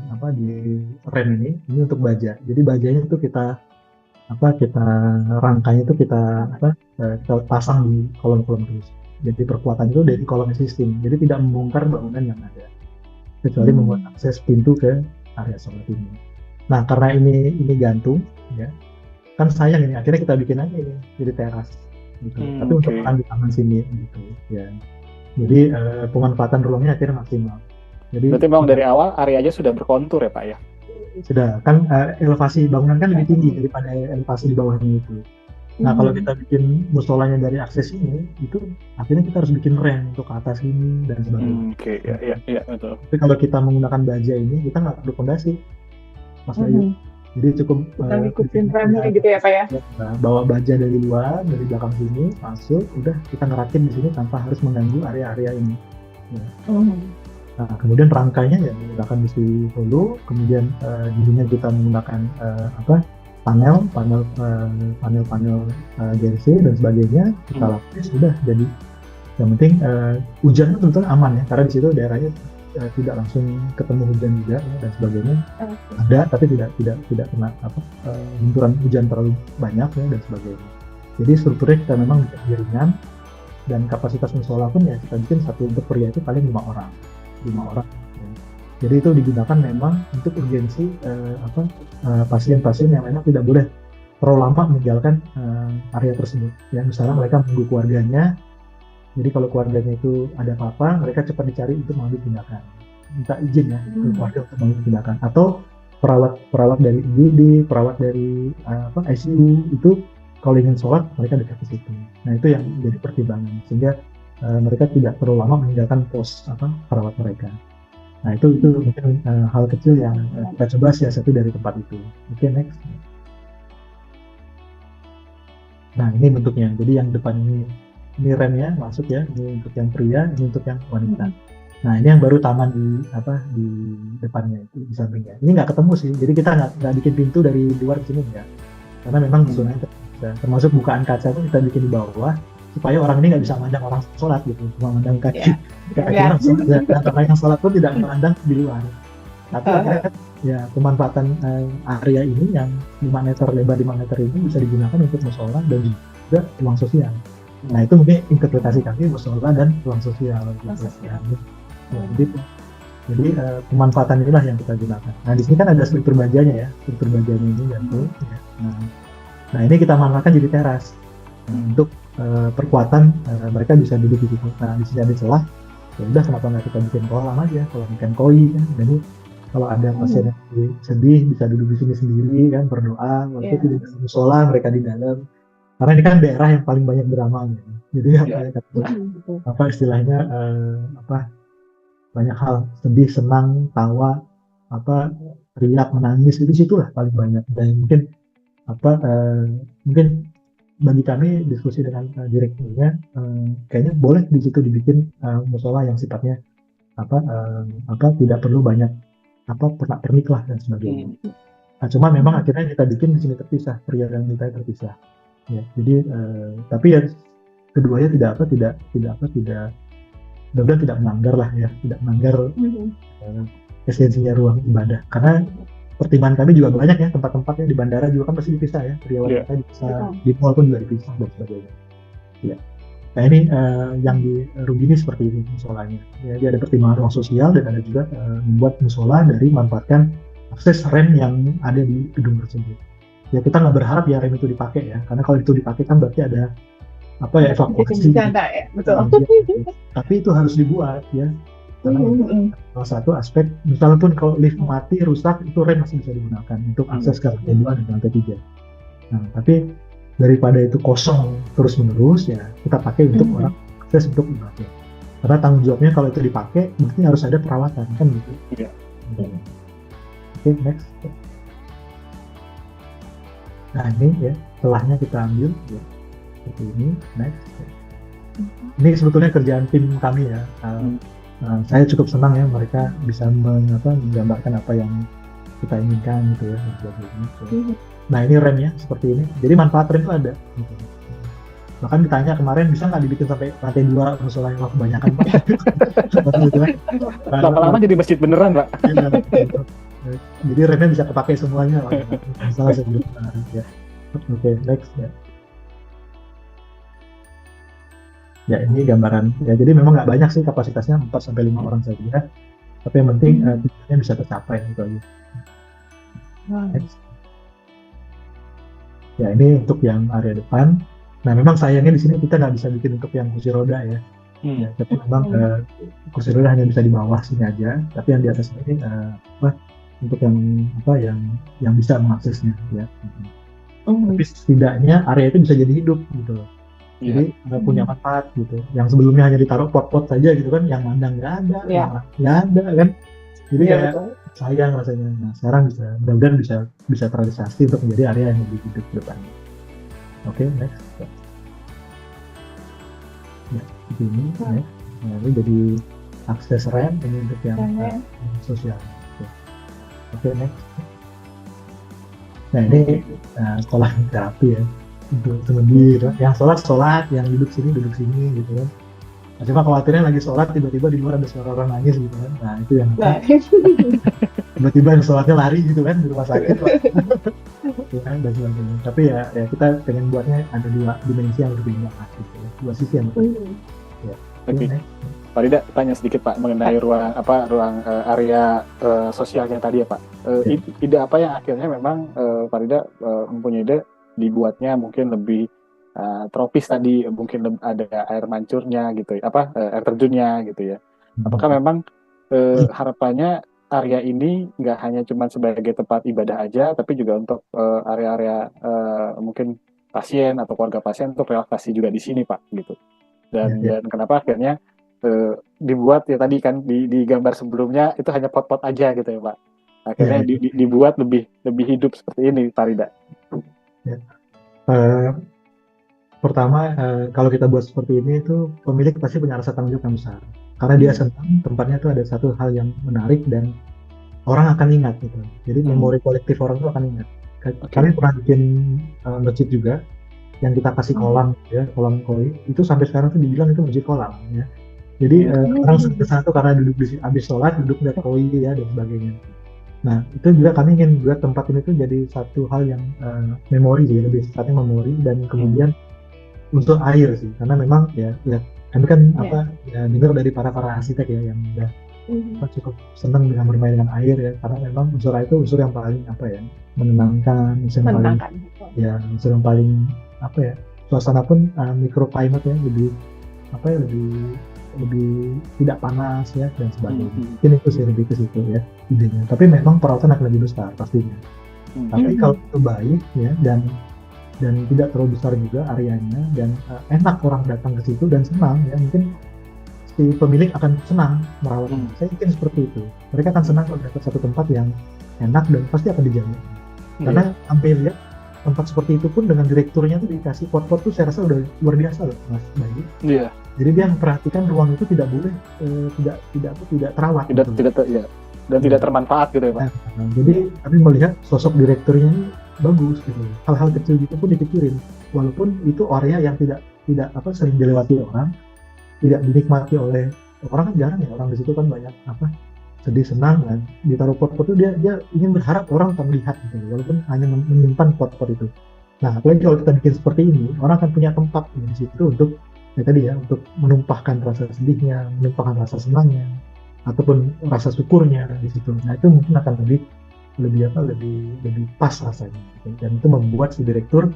rem ini untuk baja. Jadi bajanya itu kita rangkanya itu kita pasang di kolom-kolom terus. Jadi perkuatan itu dari kolom existing, jadi tidak membongkar bangunan yang ada, kecuali membuat akses pintu ke area sholat ini. Nah karena ini gantung, ya kan sayang ini, akhirnya kita bikin aja ini jadi teras, gitu. Tapi untuk di taman sini, gitu, ya. Jadi pemanfaatan ruangnya akhirnya maksimal. Jadi berarti memang dari awal areanya sudah berkontur ya Pak ya? Sudah, kan elevasi bangunan kan lebih tinggi daripada elevasi di bawahnya itu. Nah kalau kita bikin musolanya dari akses ini, itu akhirnya kita harus bikin rem untuk ke atas ini dan sebagainya. Oke, ya betul. Tapi kalau kita menggunakan baja ini, kita nggak perlu fondasi, Mas Bayu. Jadi cukup kita ngikutin remnya gitu ya Pak ya. Bawa baja dari luar, dari belakang sini, masuk, udah kita ngerakin di sini tanpa harus mengganggu area-area ini. Ya. Nah kemudian rangkainya ya menggunakan besi hulu, kemudian dindingnya kita menggunakan panel jersey dan sebagainya kita lapis, sudah jadi. Yang penting hujan itu tentu aman ya, karena di situ daerahnya tidak langsung ketemu hujan juga ya, dan sebagainya. Ada tapi tidak kena benturan hujan terlalu banyak ya dan sebagainya. Jadi strukturnya kita memang ringan, dan kapasitas musola pun ya kita bikin satu untuk pria itu paling 5 orang. Ya. Jadi itu digunakan memang untuk urgensi pasien-pasien yang memang tidak boleh terlalu lama meninggalkan area tersebut. Ya, misalnya mereka menunggu keluarganya. Jadi kalau keluarganya itu ada apa-apa, mereka cepat dicari untuk mengambil tindakan. Minta izin ya ke keluarga untuk mengambil tindakan. Atau perawat dari IGD, perawat dari ICU itu kalau ingin sholat mereka dekat ke situ. Nah itu yang jadi pertimbangan sehingga mereka tidak terlalu lama meninggalkan pos perawat mereka. Nah itu mungkin hal kecil yang kita coba siasati dari tempat itu. Oke, next. Nah ini bentuknya. Jadi yang depan ini remnya masuk ya. Ini untuk yang pria, ini untuk yang wanita. Nah ini yang baru taman di depannya itu di sampingnya. Ini nggak ketemu sih. Jadi kita nggak bikin pintu dari luar ke sini ya. Karena memang zonanya termasuk bukaan kaca itu kita bikin di bawah supaya orang ini nggak bisa memandang orang sholat gitu, cuma memandang kaki orang sholat, dan orang yang sholat pun tidak memandang di luar. Tapi akhirnya kan ya pemanfaatan area ini yang 5 meter lebar 5 meter ini bisa digunakan untuk musola dan juga ruang sosial. Nah itu mungkin interpretasi kami musola dan ruang sosial. Jadi pemanfaatan inilah yang kita gunakan. Nah di sini kan ada struktur bajanya ya, struktur bajanya ini ya. Nah ini kita manfaatkan jadi teras untuk perkuatan mereka bisa duduk di situ. Nah di sini ada celah, ya udah kenapa nggak kita bikin kolam aja, kolam ikan koi kan. Jadi kalau ada pasien yang sedih bisa duduk di sini sendiri kan, berdoa, walaupun tidak musola mereka di dalam. Karena ini kan daerah yang paling banyak drama gitu. Jadi apa istilahnya banyak hal sedih, senang, tawa, teriak, menangis itu situlah paling banyak. Dan mungkin bagi kami diskusi dengan direkturnya kayaknya boleh di situ dibikin musola yang sifatnya tidak perlu banyak pernak-pernik lah dan sebagainya. Nah, cuma memang akhirnya kita bikin di sini terpisah, pria dan wanita terpisah. Ya, jadi tapi ya keduanya tidak mudah-mudahan tidak melanggar lah ya, tidak melanggar esensinya ruang ibadah. Karena pertimbangan kami juga banyak ya, tempat-tempatnya di bandara juga kan pasti dipisah ya, pria wanita dipisah, di mall pun juga dipisah dan sebagainya. Ya. Nah ini yang di Rugini seperti ini musolanya. Ya, dia ada pertimbangan ruang sosial dan ada juga membuat musola dari manfaatkan akses rem yang ada di gedung tersebut. Ya kita nggak berharap ya rem itu dipakai ya, karena kalau itu dipakai kan berarti ada evakuasi. Betul. Tapi itu harus dibuat ya. Karena salah satu aspek, misalnya pun kalau lift mati, rusak, itu rem masih bisa digunakan untuk akses ke lantai 2 dan lantai 3. Nah, tapi daripada itu kosong terus-menerus, ya kita pakai untuk orang akses untuk ibadah. Karena tanggung jawabnya kalau itu dipakai, berarti harus ada perawatan, kan gitu. Iya. Oke, next. Nah, ini ya, celahnya kita ambil, ya. Seperti ini, next. Ini sebetulnya kerjaan tim kami ya. Saya cukup senang ya mereka bisa menggambarkan apa yang kita inginkan gitu ya. Nah ini remnya seperti ini. Jadi manfaat rem itu ada. Gitu. Bahkan ditanya kemarin bisa nggak dibikin sampai lantai 2 musola yang kebanyakan Pak. Lama-lama jadi masjid beneran Pak. Jadi remnya bisa kepakai semuanya Pak. Masalah sebelum ya. Oke, next ya. Ya ini gambaran, ya jadi memang nggak banyak sih kapasitasnya 4-5 orang saja, tapi yang penting tujuannya bisa tercapai gitu aja. Ya ini untuk yang area depan. Nah memang sayangnya di sini kita nggak bisa bikin untuk yang kursi roda ya. Ya tapi memang kursi roda hanya bisa di bawah sini aja, tapi yang di atas ini untuk yang bisa mengaksesnya ya. Tapi setidaknya area itu bisa jadi hidup gitu loh. Jadi punya manfaat gitu. Yang sebelumnya hanya ditaruh pot-pot saja gitu kan, yang mandang nggak ada, nggak ada kan. Jadi kayak sayang rasanya. Nah sekarang mudah-mudahan bisa terrealisasi untuk menjadi area yang lebih hidup ke depannya. Oke, next. Ya, begini. Next. Nah ini jadi akses rem ini untuk yang sosial. Oke, next. Nah ini sekolah terapi ya. Untuk sendiri, yang sholat, yang duduk sini gitu kan. Nah, cuma khawatirnya lagi sholat tiba-tiba di luar ada suara orang nangis gitu kan. Nah itu yang tiba-tiba yang sholatnya lari gitu kan di rumah sakit gitu kan dan sebagainya. Tapi ya kita pengen buatnya ada 2 dimensi yang berbeda gitu ya. dua sisi yang berbeda. Ya. Oke. Next. Pak Rida tanya sedikit Pak mengenai ruang area sosialnya tadi ya Pak. Ide apa yang akhirnya memang Pak Rida mempunyai ide dibuatnya mungkin lebih tropis tadi, mungkin ada air mancurnya gitu, air terjunnya gitu ya. Apakah memang harapannya area ini nggak hanya cuma sebagai tempat ibadah aja, tapi juga untuk area-area mungkin pasien atau keluarga pasien untuk relaksasi juga di sini Pak gitu. Dan kenapa akhirnya dibuat ya tadi kan di gambar sebelumnya itu hanya pot-pot aja gitu ya Pak. Akhirnya dibuat lebih hidup seperti ini Pak Rida. Pertama kalau kita buat seperti ini itu pemilik pasti punya rasa tanggung jawab yang besar. Karena dia senang tempatnya itu ada satu hal yang menarik dan orang akan ingat gitu. Jadi memori kolektif orang itu akan ingat. Kami pernah bikin masjid juga yang kita kasih kolam ya, kolam koi itu sampai sekarang tuh dibilang itu masjid kolam ya. Jadi orang ke sana tuh karena duduk di habis sholat duduk di koi ya dan sebagainya. Nah itu juga kami ingin buat tempat ini tuh jadi satu hal yang memori sih, lebih sifatnya memori dan kemudian untuk air sih, karena memang ya kami kan dengar dari para arsitek ya yang udah cukup senang dengan bermain dengan air ya, karena memang unsur air itu unsur yang paling menenangkan, unsur yang paling suasana pun microclimate ya, lebih tidak panas ya dan sebagainya. Mungkin itu sih lebih ke situ ya idenya. Tapi memang perawatan akan lebih besar pastinya. Tapi kalau itu baik ya dan tidak terlalu besar juga areanya dan enak orang datang ke situ dan senang ya, mungkin si pemilik akan senang merawatnya. Saya yakin seperti itu. Mereka akan senang kalau dapat satu tempat yang enak dan pasti akan dijamin. Karena sampai lihat tempat seperti itu pun dengan direkturnya tuh dikasih pot-pot tuh saya rasa udah luar biasa loh Mas Bayu. Iya. Jadi dia memperhatikan ruang itu tidak boleh tidak terawat. Dan tidak termanfaat gitu ya Pak. Jadi kami melihat sosok direkturnya ini bagus gitu. Hal-hal kecil gitu pun dipikirin. Walaupun itu area yang tidak sering dilewati orang, tidak dinikmati oleh orang kan jarang ya, orang di situ kan banyak sedih senang kan. Ditaruh pot-pot itu dia ingin berharap orang akan melihat gitu. Walaupun hanya menyimpan pot-pot itu. Nah, apalagi kalau kita bikin seperti ini, orang akan punya tempat di situ untuk untuk menumpahkan rasa sedihnya, menumpahkan rasa senangnya, ataupun rasa syukurnya di situ. Nah, itu mungkin akan lebih pas rasanya gitu. Dan itu membuat si direktur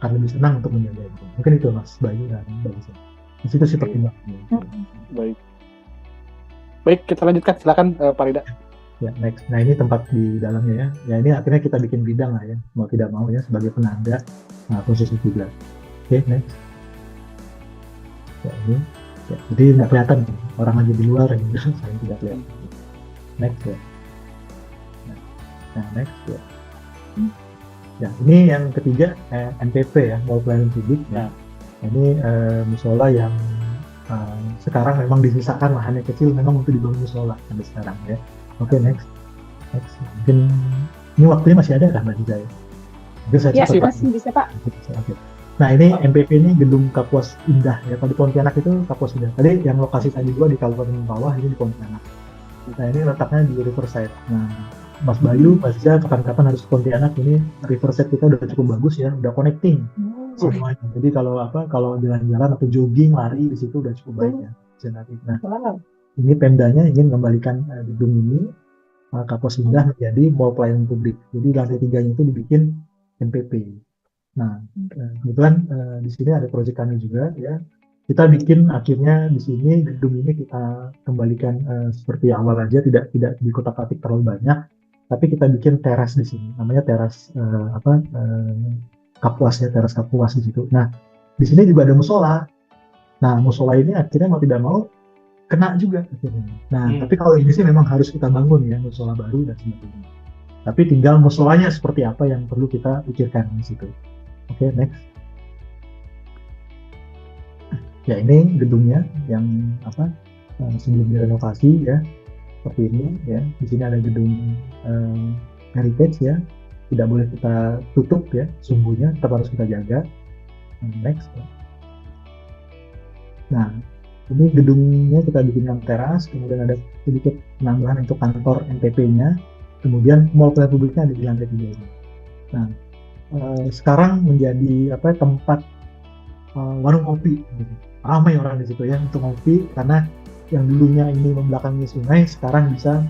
akan lebih senang untuk menjaga itu. Mungkin itu Mas Bayu dan Mbak. Di situ sih pertimbangannya. Baik, kita lanjutkan. Silakan Pak Rida. Ya, next. Nah, ini tempat di dalamnya ya. Ya, ini akhirnya kita bikin bidang lah ya, mau tidak mau ya, sebagai penanda posisi kiblat. Oke, next. Ya, ini. Ya, jadi nggak kelihatan orang aja di luar gitu, saya tidak lihat. Next ya. Nah, next ya. Ya, ini yang ketiga MPP ya, mall pelayanan publik. Ya. Ini musola yang sekarang memang disisakan lahannya kecil memang untuk dibangun musola sampai sekarang ya. Oke, next. Mungkin ini waktunya masih ada kan Mbak Diza ya? Masih bisa Pak. Oke. Nah, ini MPP ini gedung Kapuas Indah ya. Kalau di Pontianak itu Kapuas Indah. Tadi yang lokasi tadi juga di Kabupaten Bawah, ini di Pontianak. Nah, ini letaknya di Riverside. Nah, Mas Bayu, Mas Diza kapan-kapan harus ke Pontianak. Ini Riverside kita udah cukup bagus ya, udah connecting semuanya. Jadi kalau jalan-jalan atau jogging, lari di situ udah cukup baik ya. Nah, ini Pemdanya ingin mengembalikan gedung ini Kapuas Indah menjadi mall pelayanan publik. Jadi lantai 3-nya itu dibikin MPP. Nah, kebetulan di sini ada proyek kami juga ya. Kita bikin akhirnya di sini gedung ini kita kembalikan seperti awal aja, tidak dikotak-atik terlalu banyak, tapi kita bikin teras di sini, namanya teras Kapuas ya, teras Kapuas di situ. Nah, di sini juga ada musola. Nah, musola ini akhirnya mau tidak mau kena juga akhirnya. Nah, tapi kalau ini sih memang harus kita bangun ya, musola baru dan sebagainya. Tapi tinggal musolanya seperti apa yang perlu kita pikirkan di situ. Oke, next. Ya, ini gedungnya yang sebelum direnovasi ya, seperti ini ya. Di sini ada gedung heritage ya, tidak boleh kita tutup ya, sumbunya tetap harus kita jaga. Next. Nah, ini gedungnya kita bikin yang teras, kemudian ada sedikit penambahan untuk kantor NTP-nya, kemudian mall pelayanan publiknya ada di lantai 3 ini. Nah, sekarang menjadi tempat warung kopi gitu. Ramai orang di situ ya untuk ngopi, karena yang dulunya ini membelakangi sungai sekarang bisa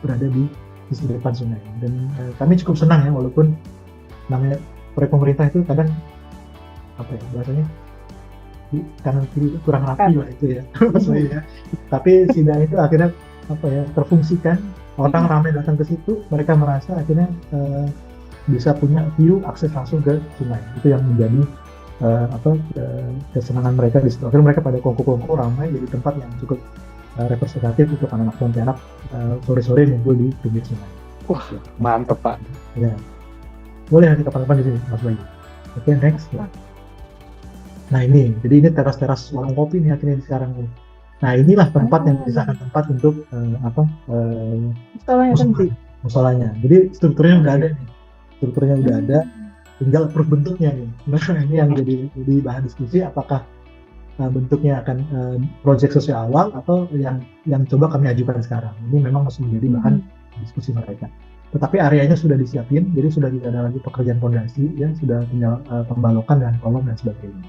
berada di sisi depan sungai. Dan kami cukup senang ya, walaupun namanya proyek pemerintah itu kadang apa ya bahasanya, kanan kiri kurang rapi lah itu ya maksudnya ya. Tapi sidang itu akhirnya apa ya terfungsikan, orang ramai datang ke situ, mereka merasa akhirnya bisa punya view akses langsung ke sungai. Itu yang menjadi kesenangan mereka di situ. Akhirnya mereka pada kongko-kongko ramai, jadi tempat yang cukup representatif untuk anak-anak Pontianak sore-sore ngumpul di pinggir sungai. Wah, mantep Pak. Ya, boleh nanti kapan-kapan di sini Mas Bayu. Oke, next. Ya. Nah ini, jadi ini teras-teras warung kopi nih akhirnya sekarang nih. Nah inilah tempat yang misalkan tempat untuk musolanya. Jadi strukturnya udah ada nih, tinggal approve bentuknya nih. Nah ini yang jadi bahan diskusi, apakah bentuknya akan proyek sesuai awal atau yang coba kami ajukan sekarang. Ini memang masih menjadi bahan diskusi mereka. Tetapi areanya sudah disiapin, jadi sudah tidak ada lagi pekerjaan fondasi, ya sudah tinggal pembalokan dan kolom dan sebagainya.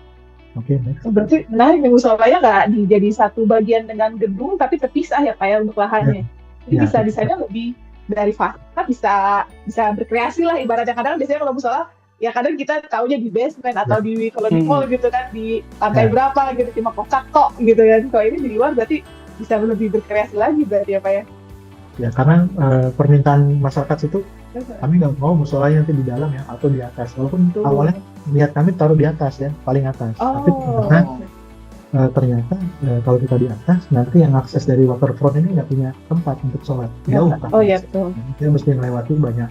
Oke, next. Berarti menarik nih, musolanya nggak jadi satu bagian dengan gedung, tapi terpisah ya Pak ya untuk lahannya. Jadi bisa desainnya lebih dari fasad, bisa berkreasi lah ibaratnya. Kadang biasanya kalau musola, ya kadang kita taunya di basement atau di kalau di mall gitu kan, di lantai berapa gitu, cuma kotak kok gitu kan. Kalau ini di luar berarti bisa lebih berkreasi lagi berarti ya Pak ya. Ya karena permintaan masyarakat itu kami nggak mau musolanya nanti di dalam ya atau di atas, walaupun awalnya lihat kami taruh di atas ya, paling atas. Tapi ternyata kalau kita di atas nanti yang akses dari waterfront ini nggak punya tempat untuk sholat, jauh kan. Oh iya betul. Kita mesti melewati banyak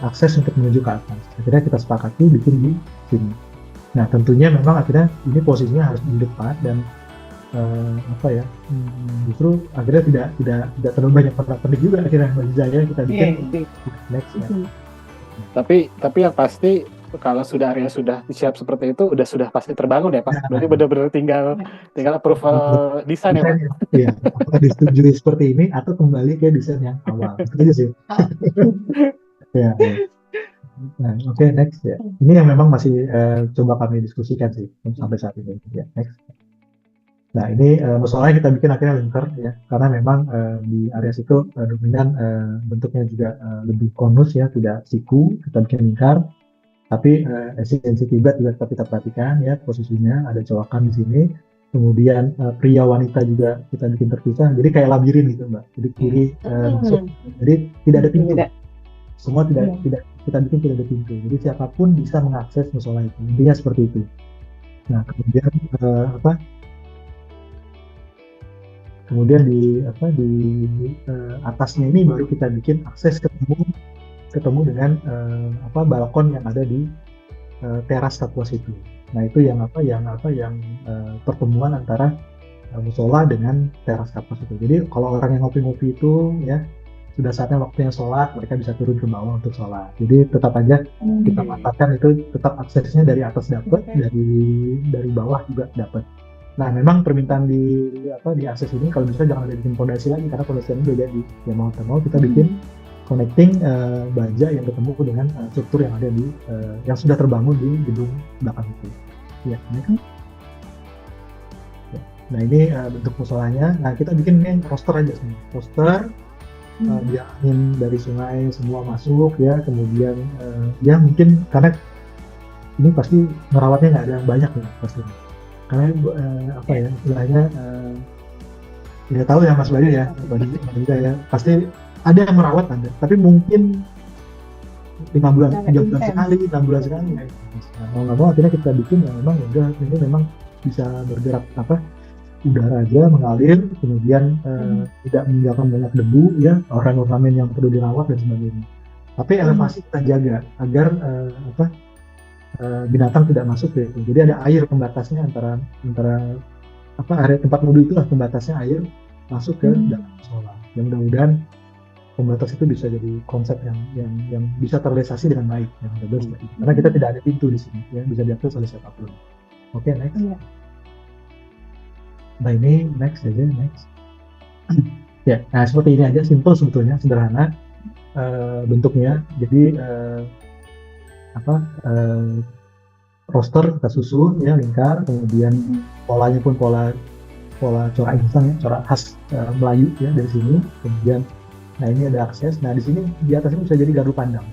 akses untuk menuju ke atas. Akhirnya kita sepakati bikin di sini. Nah tentunya memang akhirnya ini posisinya harus di depan dan justru akhirnya tidak terlalu banyak pernak-pernik juga akhirnya bagi saya kita bikin next ya. Tapi yang pasti kalau area sudah siap seperti itu sudah pasti terbangun ya Pak. Berarti benar-benar tinggal approval desain ya Pak. Iya, apakah disetujui seperti ini atau kembali ke desain yang awal. Itu sih. Ya. Nah, oke, next ya. Ini yang memang masih coba kami diskusikan sih sampai saat ini. Ya, next. Nah ini musolanya kita bikin akhirnya lingkar ya, karena memang di area situ dominan bentuknya juga lebih konus ya, tidak siku, kita bikin lingkar. Tapi esensi kiblat juga tetap kita perhatikan ya, posisinya ada colokan di sini. Kemudian pria wanita juga kita bikin terpisah, jadi kayak labirin gitu Mbak. Jadi kiri masuk, jadi tidak ada pintu. Semua tidak kita bikin tidak ada pintu. Jadi siapapun bisa mengakses musola itu. Intinya seperti itu. Nah kemudian Kemudian di atasnya ini baru kita bikin akses ketemu dengan balkon yang ada di teras kapuas itu. Nah itu yang pertemuan antara musola dengan teras kapuas itu. Jadi kalau orang yang ngopi-ngopi itu ya sudah saatnya waktunya sholat, mereka bisa turun ke bawah untuk sholat. Jadi tetap aja kita mantapkan itu tetap aksesnya dari atas dapat, dari bawah juga dapat. Nah memang permintaan di akses ini kalau bisa jangan ada bikin fondasi lagi, karena fondasi ini beda ya mau kita bikin connecting baja yang ketemu dengan struktur yang ada di yang sudah terbangun di gedung belakang itu. Ya, ini kan. Ya. Nah ini bentuk musolanya. Nah kita bikin ini poster aja semua. Poster biar angin dari sungai semua masuk ya. Kemudian ya mungkin karena ini pasti merawatnya nggak ada yang banyak ya pasti. Karena istilahnya tidak tahu ya Mas Bayu ya, ya pasti ada yang merawat ada, tapi mungkin 5 bulan, 3 bulan sekali, 6 bulan sekali. Mau nggak mau akhirnya kita bikin yang memang udah ini memang bisa bergerak udara aja mengalir, kemudian tidak meninggalkan banyak debu ya, ornamen yang perlu dirawat dan sebagainya. Tapi elevasi kita jaga agar binatang tidak masuk ke itu. Jadi ada air pembatasnya antara area tempat wudhu itulah pembatasnya air masuk ke dalam musola. Dan mudah-mudahan pembatas itu bisa jadi konsep yang bisa terrealisasi dengan baik. Karena kita tidak ada pintu di sini, ya bisa diakses oleh siapapun. Oke, next. Nah ini next. Ya, nah seperti ini aja, simple sebetulnya, sederhana bentuknya. Jadi roster kita susun ya lingkar, kemudian polanya pun pola corak instan ya, corak khas Melayu ya dari sini. Kemudian nah ini ada akses. Nah di sini di atas ini bisa jadi gardu pandang.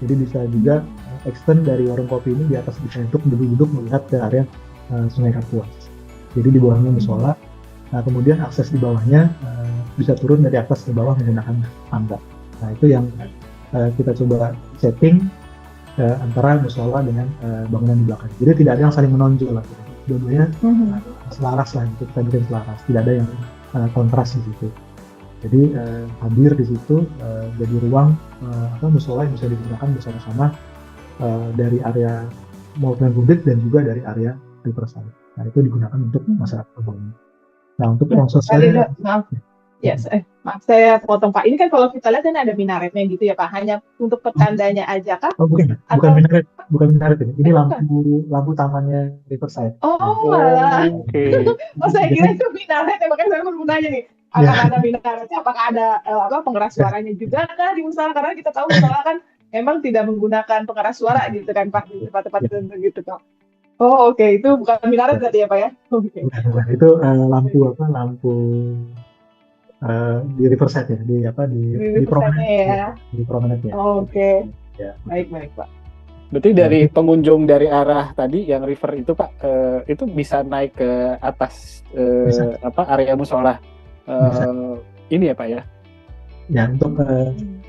Jadi bisa juga extend dari warung kopi ini di atas bisa untuk duduk-duduk melihat ke area Sungai Kapuas. Jadi di bawahnya musola. Nah kemudian akses di bawahnya bisa turun dari atas ke bawah menggunakan tangga. Nah itu yang kita coba setting antara musola dengan bangunan di belakang. Jadi tidak ada yang saling menonjol lah. Dua-duanya selaras lah, itu kita bikin selaras. Tidak ada yang kontras di situ. Jadi hadir di situ jadi ruang musola yang bisa digunakan bersama-sama dari area maupun publik dan juga dari area riverside. Nah itu digunakan untuk masyarakat umum. Nah untuk prosesnya, maaf saya potong Pak. Ini kan kalau kita lihat kan ada minaretnya gitu ya Pak. Hanya untuk petandanya aja kah? Oh bukan minaret ini. Ini lampu tamannya riverside. Oh malah. Oke. Oh saya kira itu minaret. Makanya saya mau nanya nih. Apakah ada minaretnya? Apakah ada pengeras suaranya juga kah di musola? Karena kita tahu musola kan memang tidak menggunakan pengeras suara gitu kan Pak di tempat-tempat tertentu gitu Pak. Oh oke. Itu bukan minaret berarti ya Pak ya? Oke. Itu lampu di riverside ya, di promenade ya. Oke. Ya. Baik Pak. Berarti dari pengunjung dari arah tadi yang river itu Pak, itu bisa naik ke atas area musola ini ya Pak ya? Ya untuk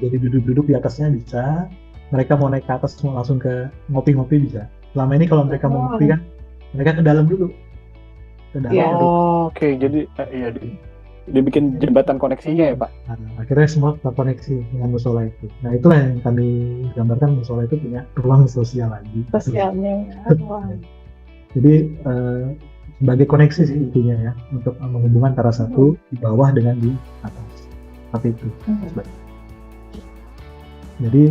jadi duduk-duduk di atasnya bisa. Mereka mau naik ke atas mau langsung ke ngopi-ngopi bisa. Selama ini kalau mereka mau ngopi kan mereka ke dalam dulu. Oke. Jadi dibikin jembatan koneksinya ya Pak? Nah, akhirnya semua terkoneksi dengan musola itu. Nah itulah yang kami gambarkan, musola itu punya ruang sosial lagi. Sosialnya. Jadi sebagai koneksi sih intinya ya, untuk menghubungkan antara satu di bawah dengan di atas. Seperti itu. Jadi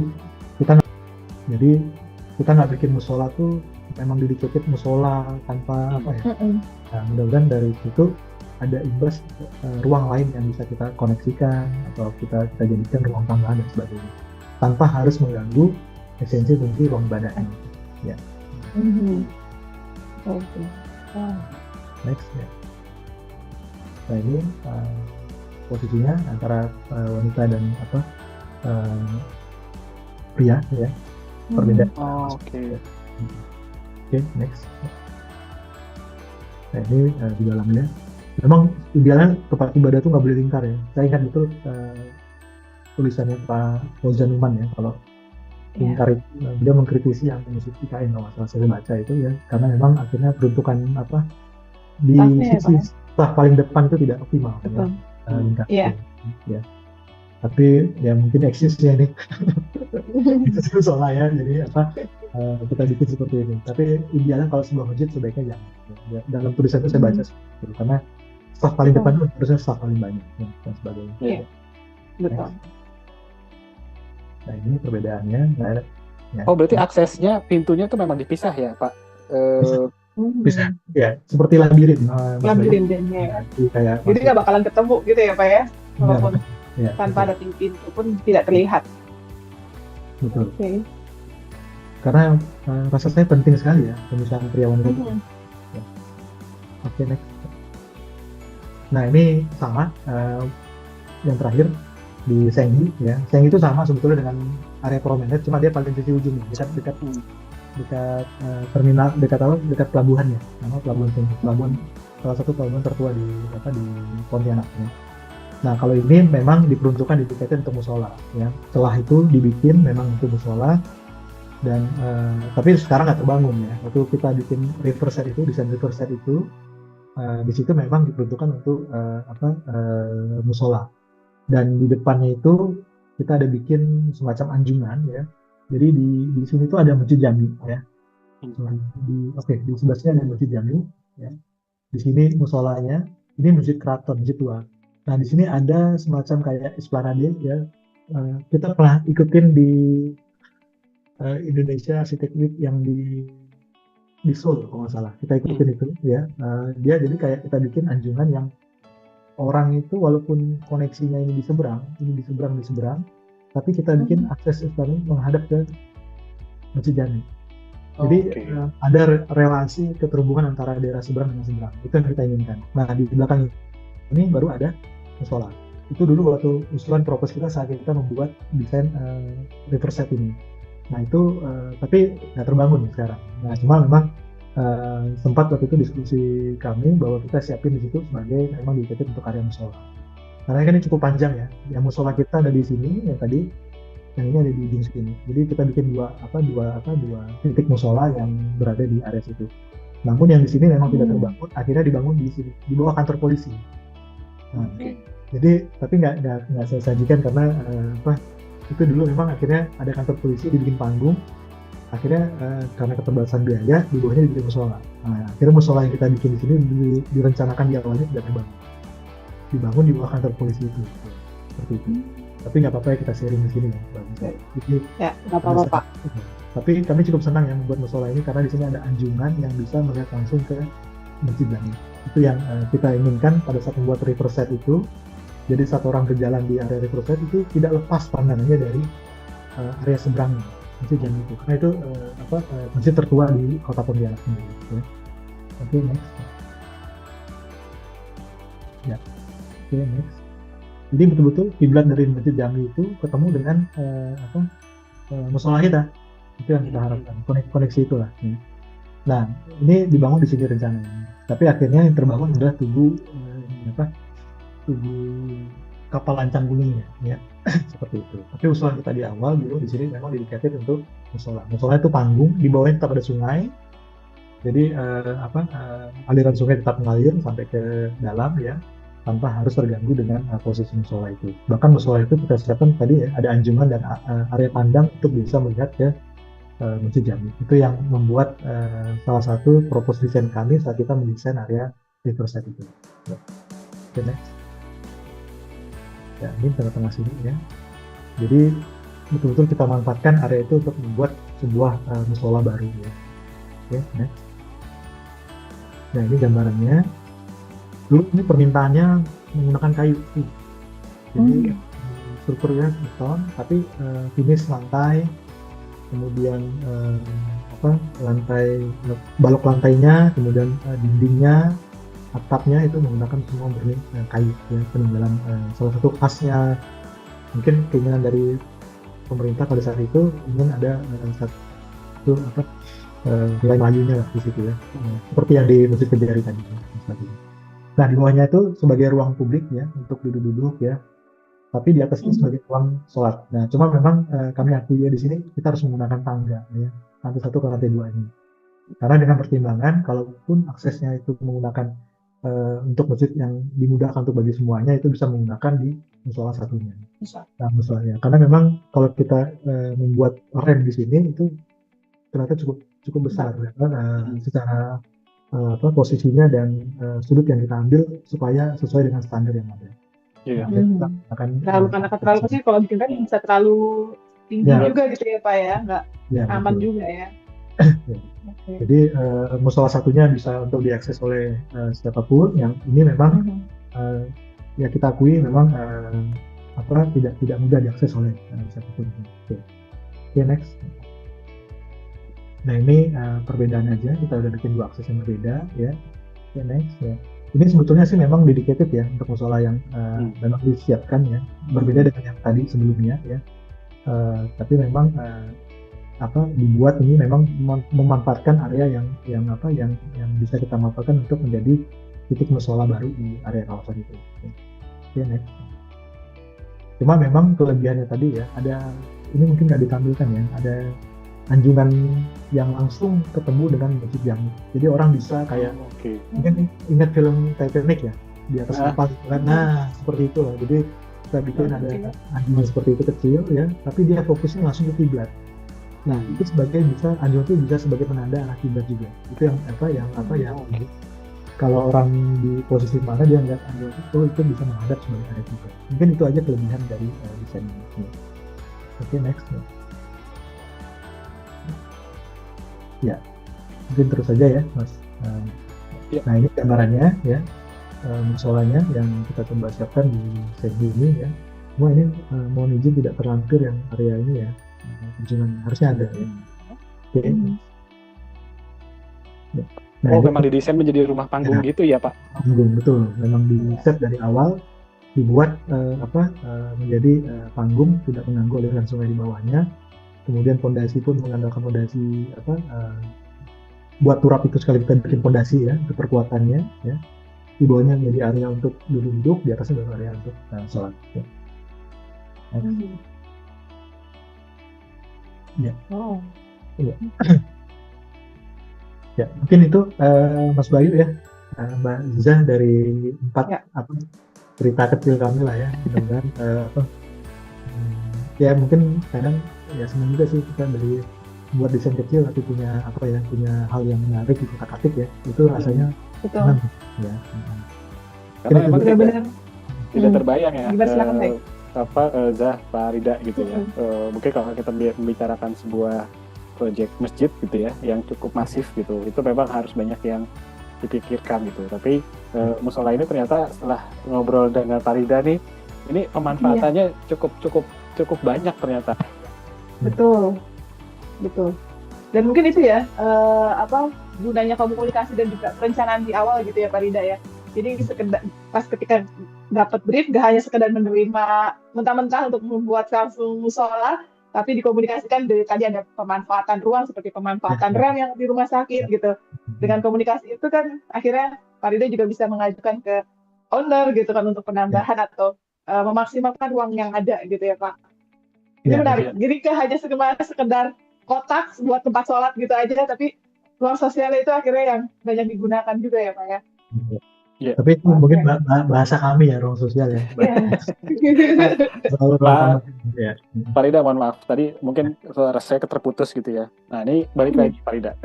kita nggak bikin musola tuh memang didikit musola tanpa apa ya. Nah mudah-mudahan dari situ ada imbas ruang lain yang bisa kita koneksikan atau kita jadikan ruang tambahan dan sebagainya tanpa harus mengganggu esensi fungsi ruang ibadah ini. Ya. Oke. Next ya. Nah ini posisinya antara wanita dan pria ya, perbedaan. Oke, next. Nah ini di dalamnya. Memang idealnya tempat ibadah itu nggak boleh lingkar ya. Saya ingat betul tulisannya Pak Fauzan Uman ya, kalau lingkar itu dia mengkritisi yang musik IKN kalau masalah saya baca itu ya, karena memang akhirnya peruntukan di sisi paling depan itu tidak optimal ya, lingkar. Ya. Tapi ya mungkin eksisnya nih itu soalnya ya, jadi kita bikin seperti ini. Tapi idealnya kalau sebuah masjid sebaiknya jangan. Ya, dalam tulisan itu saya baca seperti itu, karena staff paling depan itu harusnya staff paling banyak dan sebagainya. Iya, betul. Nah ini perbedaannya. Ya. Oh berarti aksesnya pintunya itu memang dipisah ya Pak? Bisa, ya seperti labirin. Labirin ya. Jadi nggak bakalan ketemu gitu ya Pak ya? Walaupun tanpa ada pintu pun tidak terlihat. Betul. Karena rasa saya penting sekali ya pemisahan pria wanita. Oke, next. Nah ini sama yang terakhir di Senggi ya. Senggi itu sama sebetulnya dengan area promenade, cuma dia paling sisi ujungnya, dekat terminal, dekat pelabuhan ya. Nama pelabuhan Senggi, salah satu pelabuhan tertua di Pontianak ya. Nah kalau ini memang diperuntukkan dibikin untuk musola ya. Setelah itu dibikin memang untuk musola. Dan tapi sekarang nggak terbangun ya. Waktu kita bikin riverside itu, desain riverside itu di situ memang diperuntukkan untuk musola. Dan di depannya itu kita ada bikin semacam anjungan ya. Jadi di sini tuh ada masjid jami ya. Di sebelah sini ada masjid jami ya. Di sini musolanya, ini masjid keraton, masjid tua. Nah di sini ada semacam kayak esplanade ya. Kita pernah ikutin di Indonesia Architect Week yang di Seoul kalau nggak salah, kita ikutin itu ya. Dia jadi kayak kita bikin anjungan yang orang itu walaupun koneksinya ini di seberang, tapi kita bikin akses Islam menghadap ke Masjid Jami. Jadi Oke. ada relasi keterhubungan antara daerah seberang dengan seberang. Itu yang kita inginkan. Nah, di belakang ini baru ada musola. Itu dulu waktu usulan propos kita saat kita membuat desain riverset ini. Nah itu tapi nggak terbangun sekarang. Nah cuma memang sempat waktu itu diskusi kami bahwa kita siapin di situ sebagai memang dedicated untuk area musola. Karena kan ini cukup panjang ya. Yang musola kita ada di sini, yang tadi, yang ini ada di ujung sini. Jadi kita bikin dua titik musola yang berada di area situ. Namun yang di sini memang tidak terbangun, akhirnya dibangun di sini, di bawah kantor polisi. Nah, jadi tapi nggak saya sajikan karena itu dulu memang akhirnya ada kantor polisi dibikin panggung, akhirnya karena keterbatasan biaya di bawahnya dibikin musola. Nah, akhirnya musola yang kita bikin di sini direncanakan di awalnya tidak dibangun di bawah kantor polisi itu, seperti itu. Tapi nggak apa-apa ya, kita sharing di sini ya, jadi Ya, nggak apa-apa Pak. Tapi kami cukup senang ya membuat musola ini karena di sini ada anjungan yang bisa melihat langsung ke Masjid Jami. Itu yang kita inginkan pada saat membuat riverset itu. Jadi saat orang berjalan di area riverset itu tidak lepas pandangannya dari area seberang Masjid Jami itu. Karena itu masjid tertua di Kota Pontianak sendiri. Ya. Oke, next. Ya. Oke, next. Jadi betul-betul kiblat dari Masjid Jami itu ketemu dengan musola kita. Itu yang kita harapkan, koneksi itulah. Ya. Nah, ini dibangun di sini rencananya. Tapi akhirnya yang terbangun adalah tugu kapal lancang kuningnya, ya seperti itu. Tapi usulan kita di awal dulu di sini memang dedicated untuk musola. Musola itu panggung, di bawahnya tetap ada sungai. Jadi aliran sungai tetap mengalir sampai ke dalam ya, tanpa harus terganggu dengan posisi musola itu. Bahkan musola itu kita siapkan tadi ya, ada anjungan dan area pandang untuk bisa melihat ke Masjid Jami. Itu yang membuat salah satu proposal desain kami saat kita mendesain area riverset itu. Oke, next. Ya, ini tengah-tengah sini ya. Jadi betul-betul kita manfaatkan area itu untuk membuat sebuah musola baru ya. Oke, next. Nah, ini gambarannya. Dulu ini permintaannya menggunakan kayu. Jadi strukturnya beton, tapi finish lantai, kemudian balok lantainya, kemudian dindingnya, atapnya itu menggunakan semua kayu ya, peninggalan salah satu khasnya mungkin keinginan dari pemerintah pada saat itu ingin ada satu nilai Melayunya lah di situ ya, seperti yang di Masjid Kejari tadi. Nah di bawahnya itu sebagai ruang publik ya untuk duduk-duduk ya, tapi di atasnya sebagai ruang sholat. Nah cuma memang kami akui ya di sini kita harus menggunakan tangga ya, lantai 1 ke lantai 2 ini, karena dengan pertimbangan kalaupun aksesnya itu menggunakan untuk masjid yang dimudahkan untuk bagi semuanya, itu bisa menggunakan di musola satunya. Nah, musolanya. Karena memang kalau kita membuat rem di sini itu ternyata cukup besar ya, secara posisinya dan sudut yang kita ambil supaya sesuai dengan standar yang ada. Iya. Karena terlalu kecil kalau bikin rem bisa terlalu tinggi juga gitu ya Pak ya, nggak aman betul. Juga ya. Okay. Jadi musola satunya bisa untuk diakses oleh siapapun. Yang ini memang ya kita akui memang tidak mudah diakses oleh siapapun. Oke, next. Nah ini perbedaan aja, kita udah bikin 2 akses yang berbeda ya. Oke, next ya. Ini sebetulnya sih memang dedicated ya untuk musola yang memang disiapkan ya, berbeda dengan yang tadi sebelumnya ya. Tapi memang dibuat ini memang memanfaatkan area yang bisa kita manfaatkan untuk menjadi titik musola baru di area kawasan itu. Oke, next. Cuma memang kelebihannya tadi ya, ada ini mungkin nggak ditampilkan ya, ada anjungan yang langsung ketemu dengan Masjid Jami. Jadi orang bisa kayak mungkin ingat film Titanic ya, di atas kapal. Nah seperti itu lah. Jadi kita bikin ada anjungan seperti itu kecil ya, tapi dia fokusnya langsung ke kiblat. Nah itu anjungan itu bisa sebagai penanda arah kiblat juga. Itu yang kalau orang di posisi mana dia nggak anjungan itu bisa menghadap sebagai arah kiblat. Mungkin itu aja kelebihan dari desain ini. Oke, next. Ya, mungkin terus saja ya Mas. Nah ini gambarannya ya, musolanya yang kita coba siapkan di segi ini ya. Semua ini mohon izin tidak terlampir yang area ini ya, anjungannya harusnya ada ya. Oke. Ya. Nah, Oh, ini memang didesain menjadi rumah panggung gitu ya, Pak? panggung, betul. Memang di set dari awal dibuat menjadi panggung, tidak mengganggu aliran sungai di bawahnya. Kemudian fondasi pun mengandalkan fondasi buat turap itu sekali kita bikin fondasi ya untuk perkuatannya ya. Di bawahnya menjadi area untuk duduk-duduk, di atasnya baru area untuk sholat. Ya. Ya. Oh. Ya. Ya, mungkin itu Mas Bayu ya, Mbak Ziza dari 4 cerita kecil kami lah ya, mudah-mudahan ya mungkin kadang ya senang juga sih kita dari buat desain kecil tapi punya hal yang menarik di kotak-atik ya, itu rasanya senang ya. Karena memang benar-benar tidak terbayang ya Zah, Pak Rida gitu ya. Mungkin kalau kita membicarakan sebuah proyek masjid gitu ya yang cukup masif gitu, itu memang harus banyak yang dipikirkan gitu. Tapi musola ini ternyata setelah ngobrol dengan Pak Rida nih, ini pemanfaatannya cukup banyak ternyata. Betul. Dan mungkin itu ya gunanya komunikasi dan juga perencanaan di awal gitu ya Pak Rida ya. Jadi pas ketika dapat brief gak hanya sekedar menerima mentah-mentah untuk membuat langsung musola, tapi dikomunikasikan dari tadi ada pemanfaatan ruang seperti pemanfaatan rem yang di rumah sakit gitu. Dengan komunikasi itu kan akhirnya Pak Rida juga bisa mengajukan ke owner gitu kan untuk penambahan atau memaksimalkan ruang yang ada gitu ya Pak. Ini menarik. Jadi hanya sekedar kotak buat tempat sholat gitu aja, tapi ruang sosialnya itu akhirnya yang banyak digunakan juga ya Pak ya. Yeah. Tapi itu mungkin bahasa kami ya, ruang sosial ya. Pak Rida, mohon maaf tadi mungkin suara saya terputus gitu ya. Nah ini balik lagi Pak Rida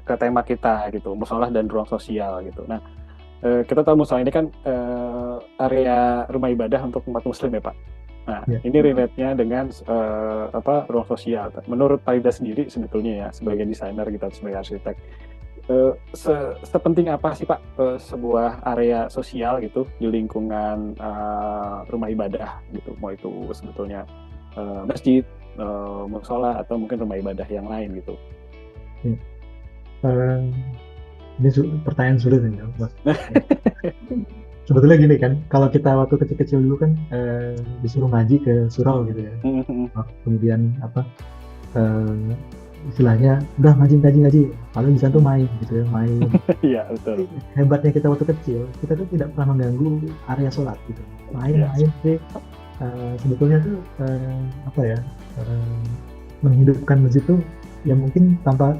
ke tema kita gitu, musola dan ruang sosial gitu. Nah kita tahu musola ini kan area rumah ibadah untuk umat muslim ya Pak. Nah ini relate-nya dengan ruang sosial. Menurut Pak Rida sendiri sebetulnya ya sebagai desainer gitu, sebagai arsitek, sepenting apa sih Pak sebuah area sosial gitu di lingkungan rumah ibadah gitu, mau itu sebetulnya masjid, musola atau mungkin rumah ibadah yang lain gitu. Ini pertanyaan sulit nih Mas. Sebetulnya gini kan, kalau kita waktu kecil-kecil dulu kan disuruh ngaji ke surau gitu ya. Kemudian istilahnya udah ngaji, paling bisa tuh main gitu ya, main. Iya betul. Hebatnya kita waktu kecil, kita tuh tidak pernah mengganggu area sholat gitu. Main sih sebetulnya tuh menghidupkan masjid tuh ya mungkin tanpa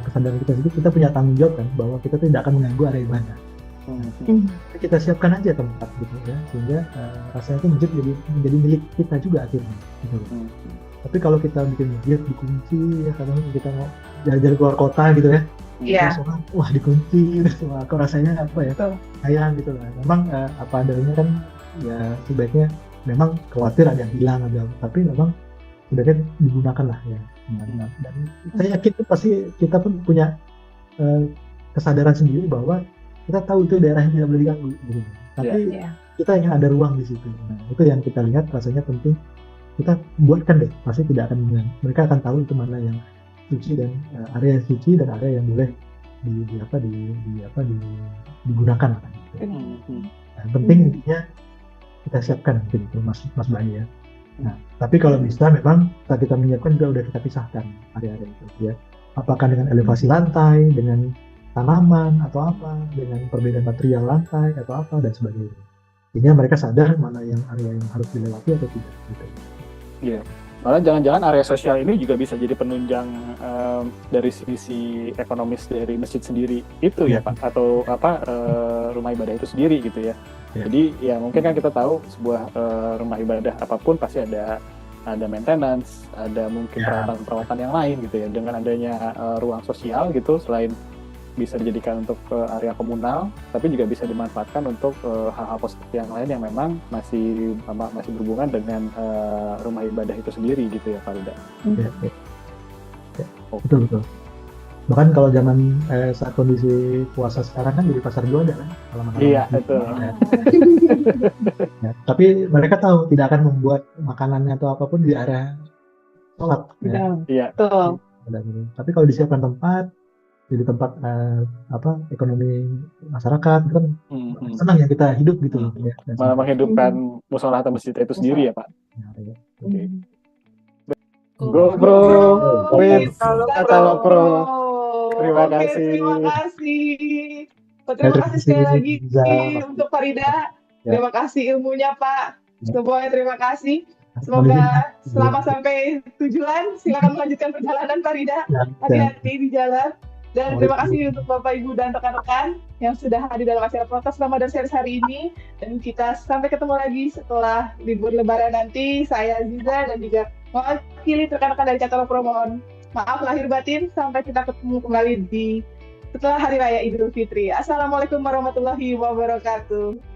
kesadaran kita sendiri, kita punya tanggung jawab kan bahwa kita tidak akan mengganggu area ibadah. Kita siapkan aja tempat gitu ya, sehingga rasanya tuh masjid menjadi milik kita juga akhirnya gitu. Tapi kalau kita bikin masjid dikunci ya, kadang kita mau jalan-jalan keluar kota gitu ya, sholat, wah dikunci gitu, kok rasanya sayang gitu lah. Memang apa adanya kan ya, sebaiknya memang khawatir ada yang hilang tapi memang sebaiknya digunakan lah ya. Dan saya yakin itu pasti kita pun punya kesadaran sendiri bahwa kita tahu itu daerah yang tidak boleh diganggu gitu. Tapi kita ingin ada ruang di situ. Nah, itu yang kita lihat rasanya penting. Kita buatkan deh, pasti tidak akan mengganggu. Mereka akan tahu itu mana yang suci dan area yang suci dan area yang boleh digunakan. Gitu. Nah, penting intinya kita siapkan gitu Mas Bayu ya. Nah, tapi kalau bisa memang saat kita menyiapkan juga udah kita pisahkan area-area itu ya. Apakah dengan elevasi lantai, dengan tanaman atau apa, dengan perbedaan material lantai atau apa dan sebagainya. Sehingga mereka sadar mana yang area yang harus dilewati atau tidak gitu. Iya. Malah jangan-jangan area sosial ini juga bisa jadi penunjang dari sisi ekonomis dari masjid sendiri itu ya Pak, atau rumah ibadah itu sendiri gitu ya. Jadi ya mungkin kan kita tahu sebuah rumah ibadah apapun pasti ada maintenance, ada mungkin perawatan yang lain gitu ya. Dengan adanya ruang sosial gitu, selain bisa dijadikan untuk area komunal, tapi juga bisa dimanfaatkan untuk hal-hal positif yang lain yang memang masih berhubungan dengan rumah ibadah itu sendiri gitu ya Pak Rida. Betul. Bahkan kalau zaman saat kondisi puasa sekarang kan jadi pasar jualan kan. Iya betul. Ya, tapi mereka tahu tidak akan membuat makanannya atau apapun di area sholat. Iya. Betul. Tapi kalau disiapkan tempat, jadi tempat ekonomi masyarakat itu kan senang ya kita hidup gitu loh. Ya, Malah menghidupkan musola atau masjid itu sendiri ya Pak. ya. Oke. Go bro, with Atama Pro. Terima kasih. Terima kasih sekali lagi untuk Farida. Terima kasih ilmunya Pak. Semuanya terima kasih. Semoga selamat sampai tujuan. Silakan melanjutkan perjalanan Farida. Hati-hati di jalan. Dan terima kasih untuk Bapak Ibu dan rekan-rekan yang sudah hadir dalam acara Protos Ramadan Series hari ini. Dan kita sampai ketemu lagi setelah libur Lebaran nanti. Saya Aziza dan juga mewakili rekan-rekan dari Catalog Pro mohon maaf lahir batin. Sampai kita ketemu kembali di setelah Hari Raya Idul Fitri. Assalamualaikum warahmatullahi wabarakatuh.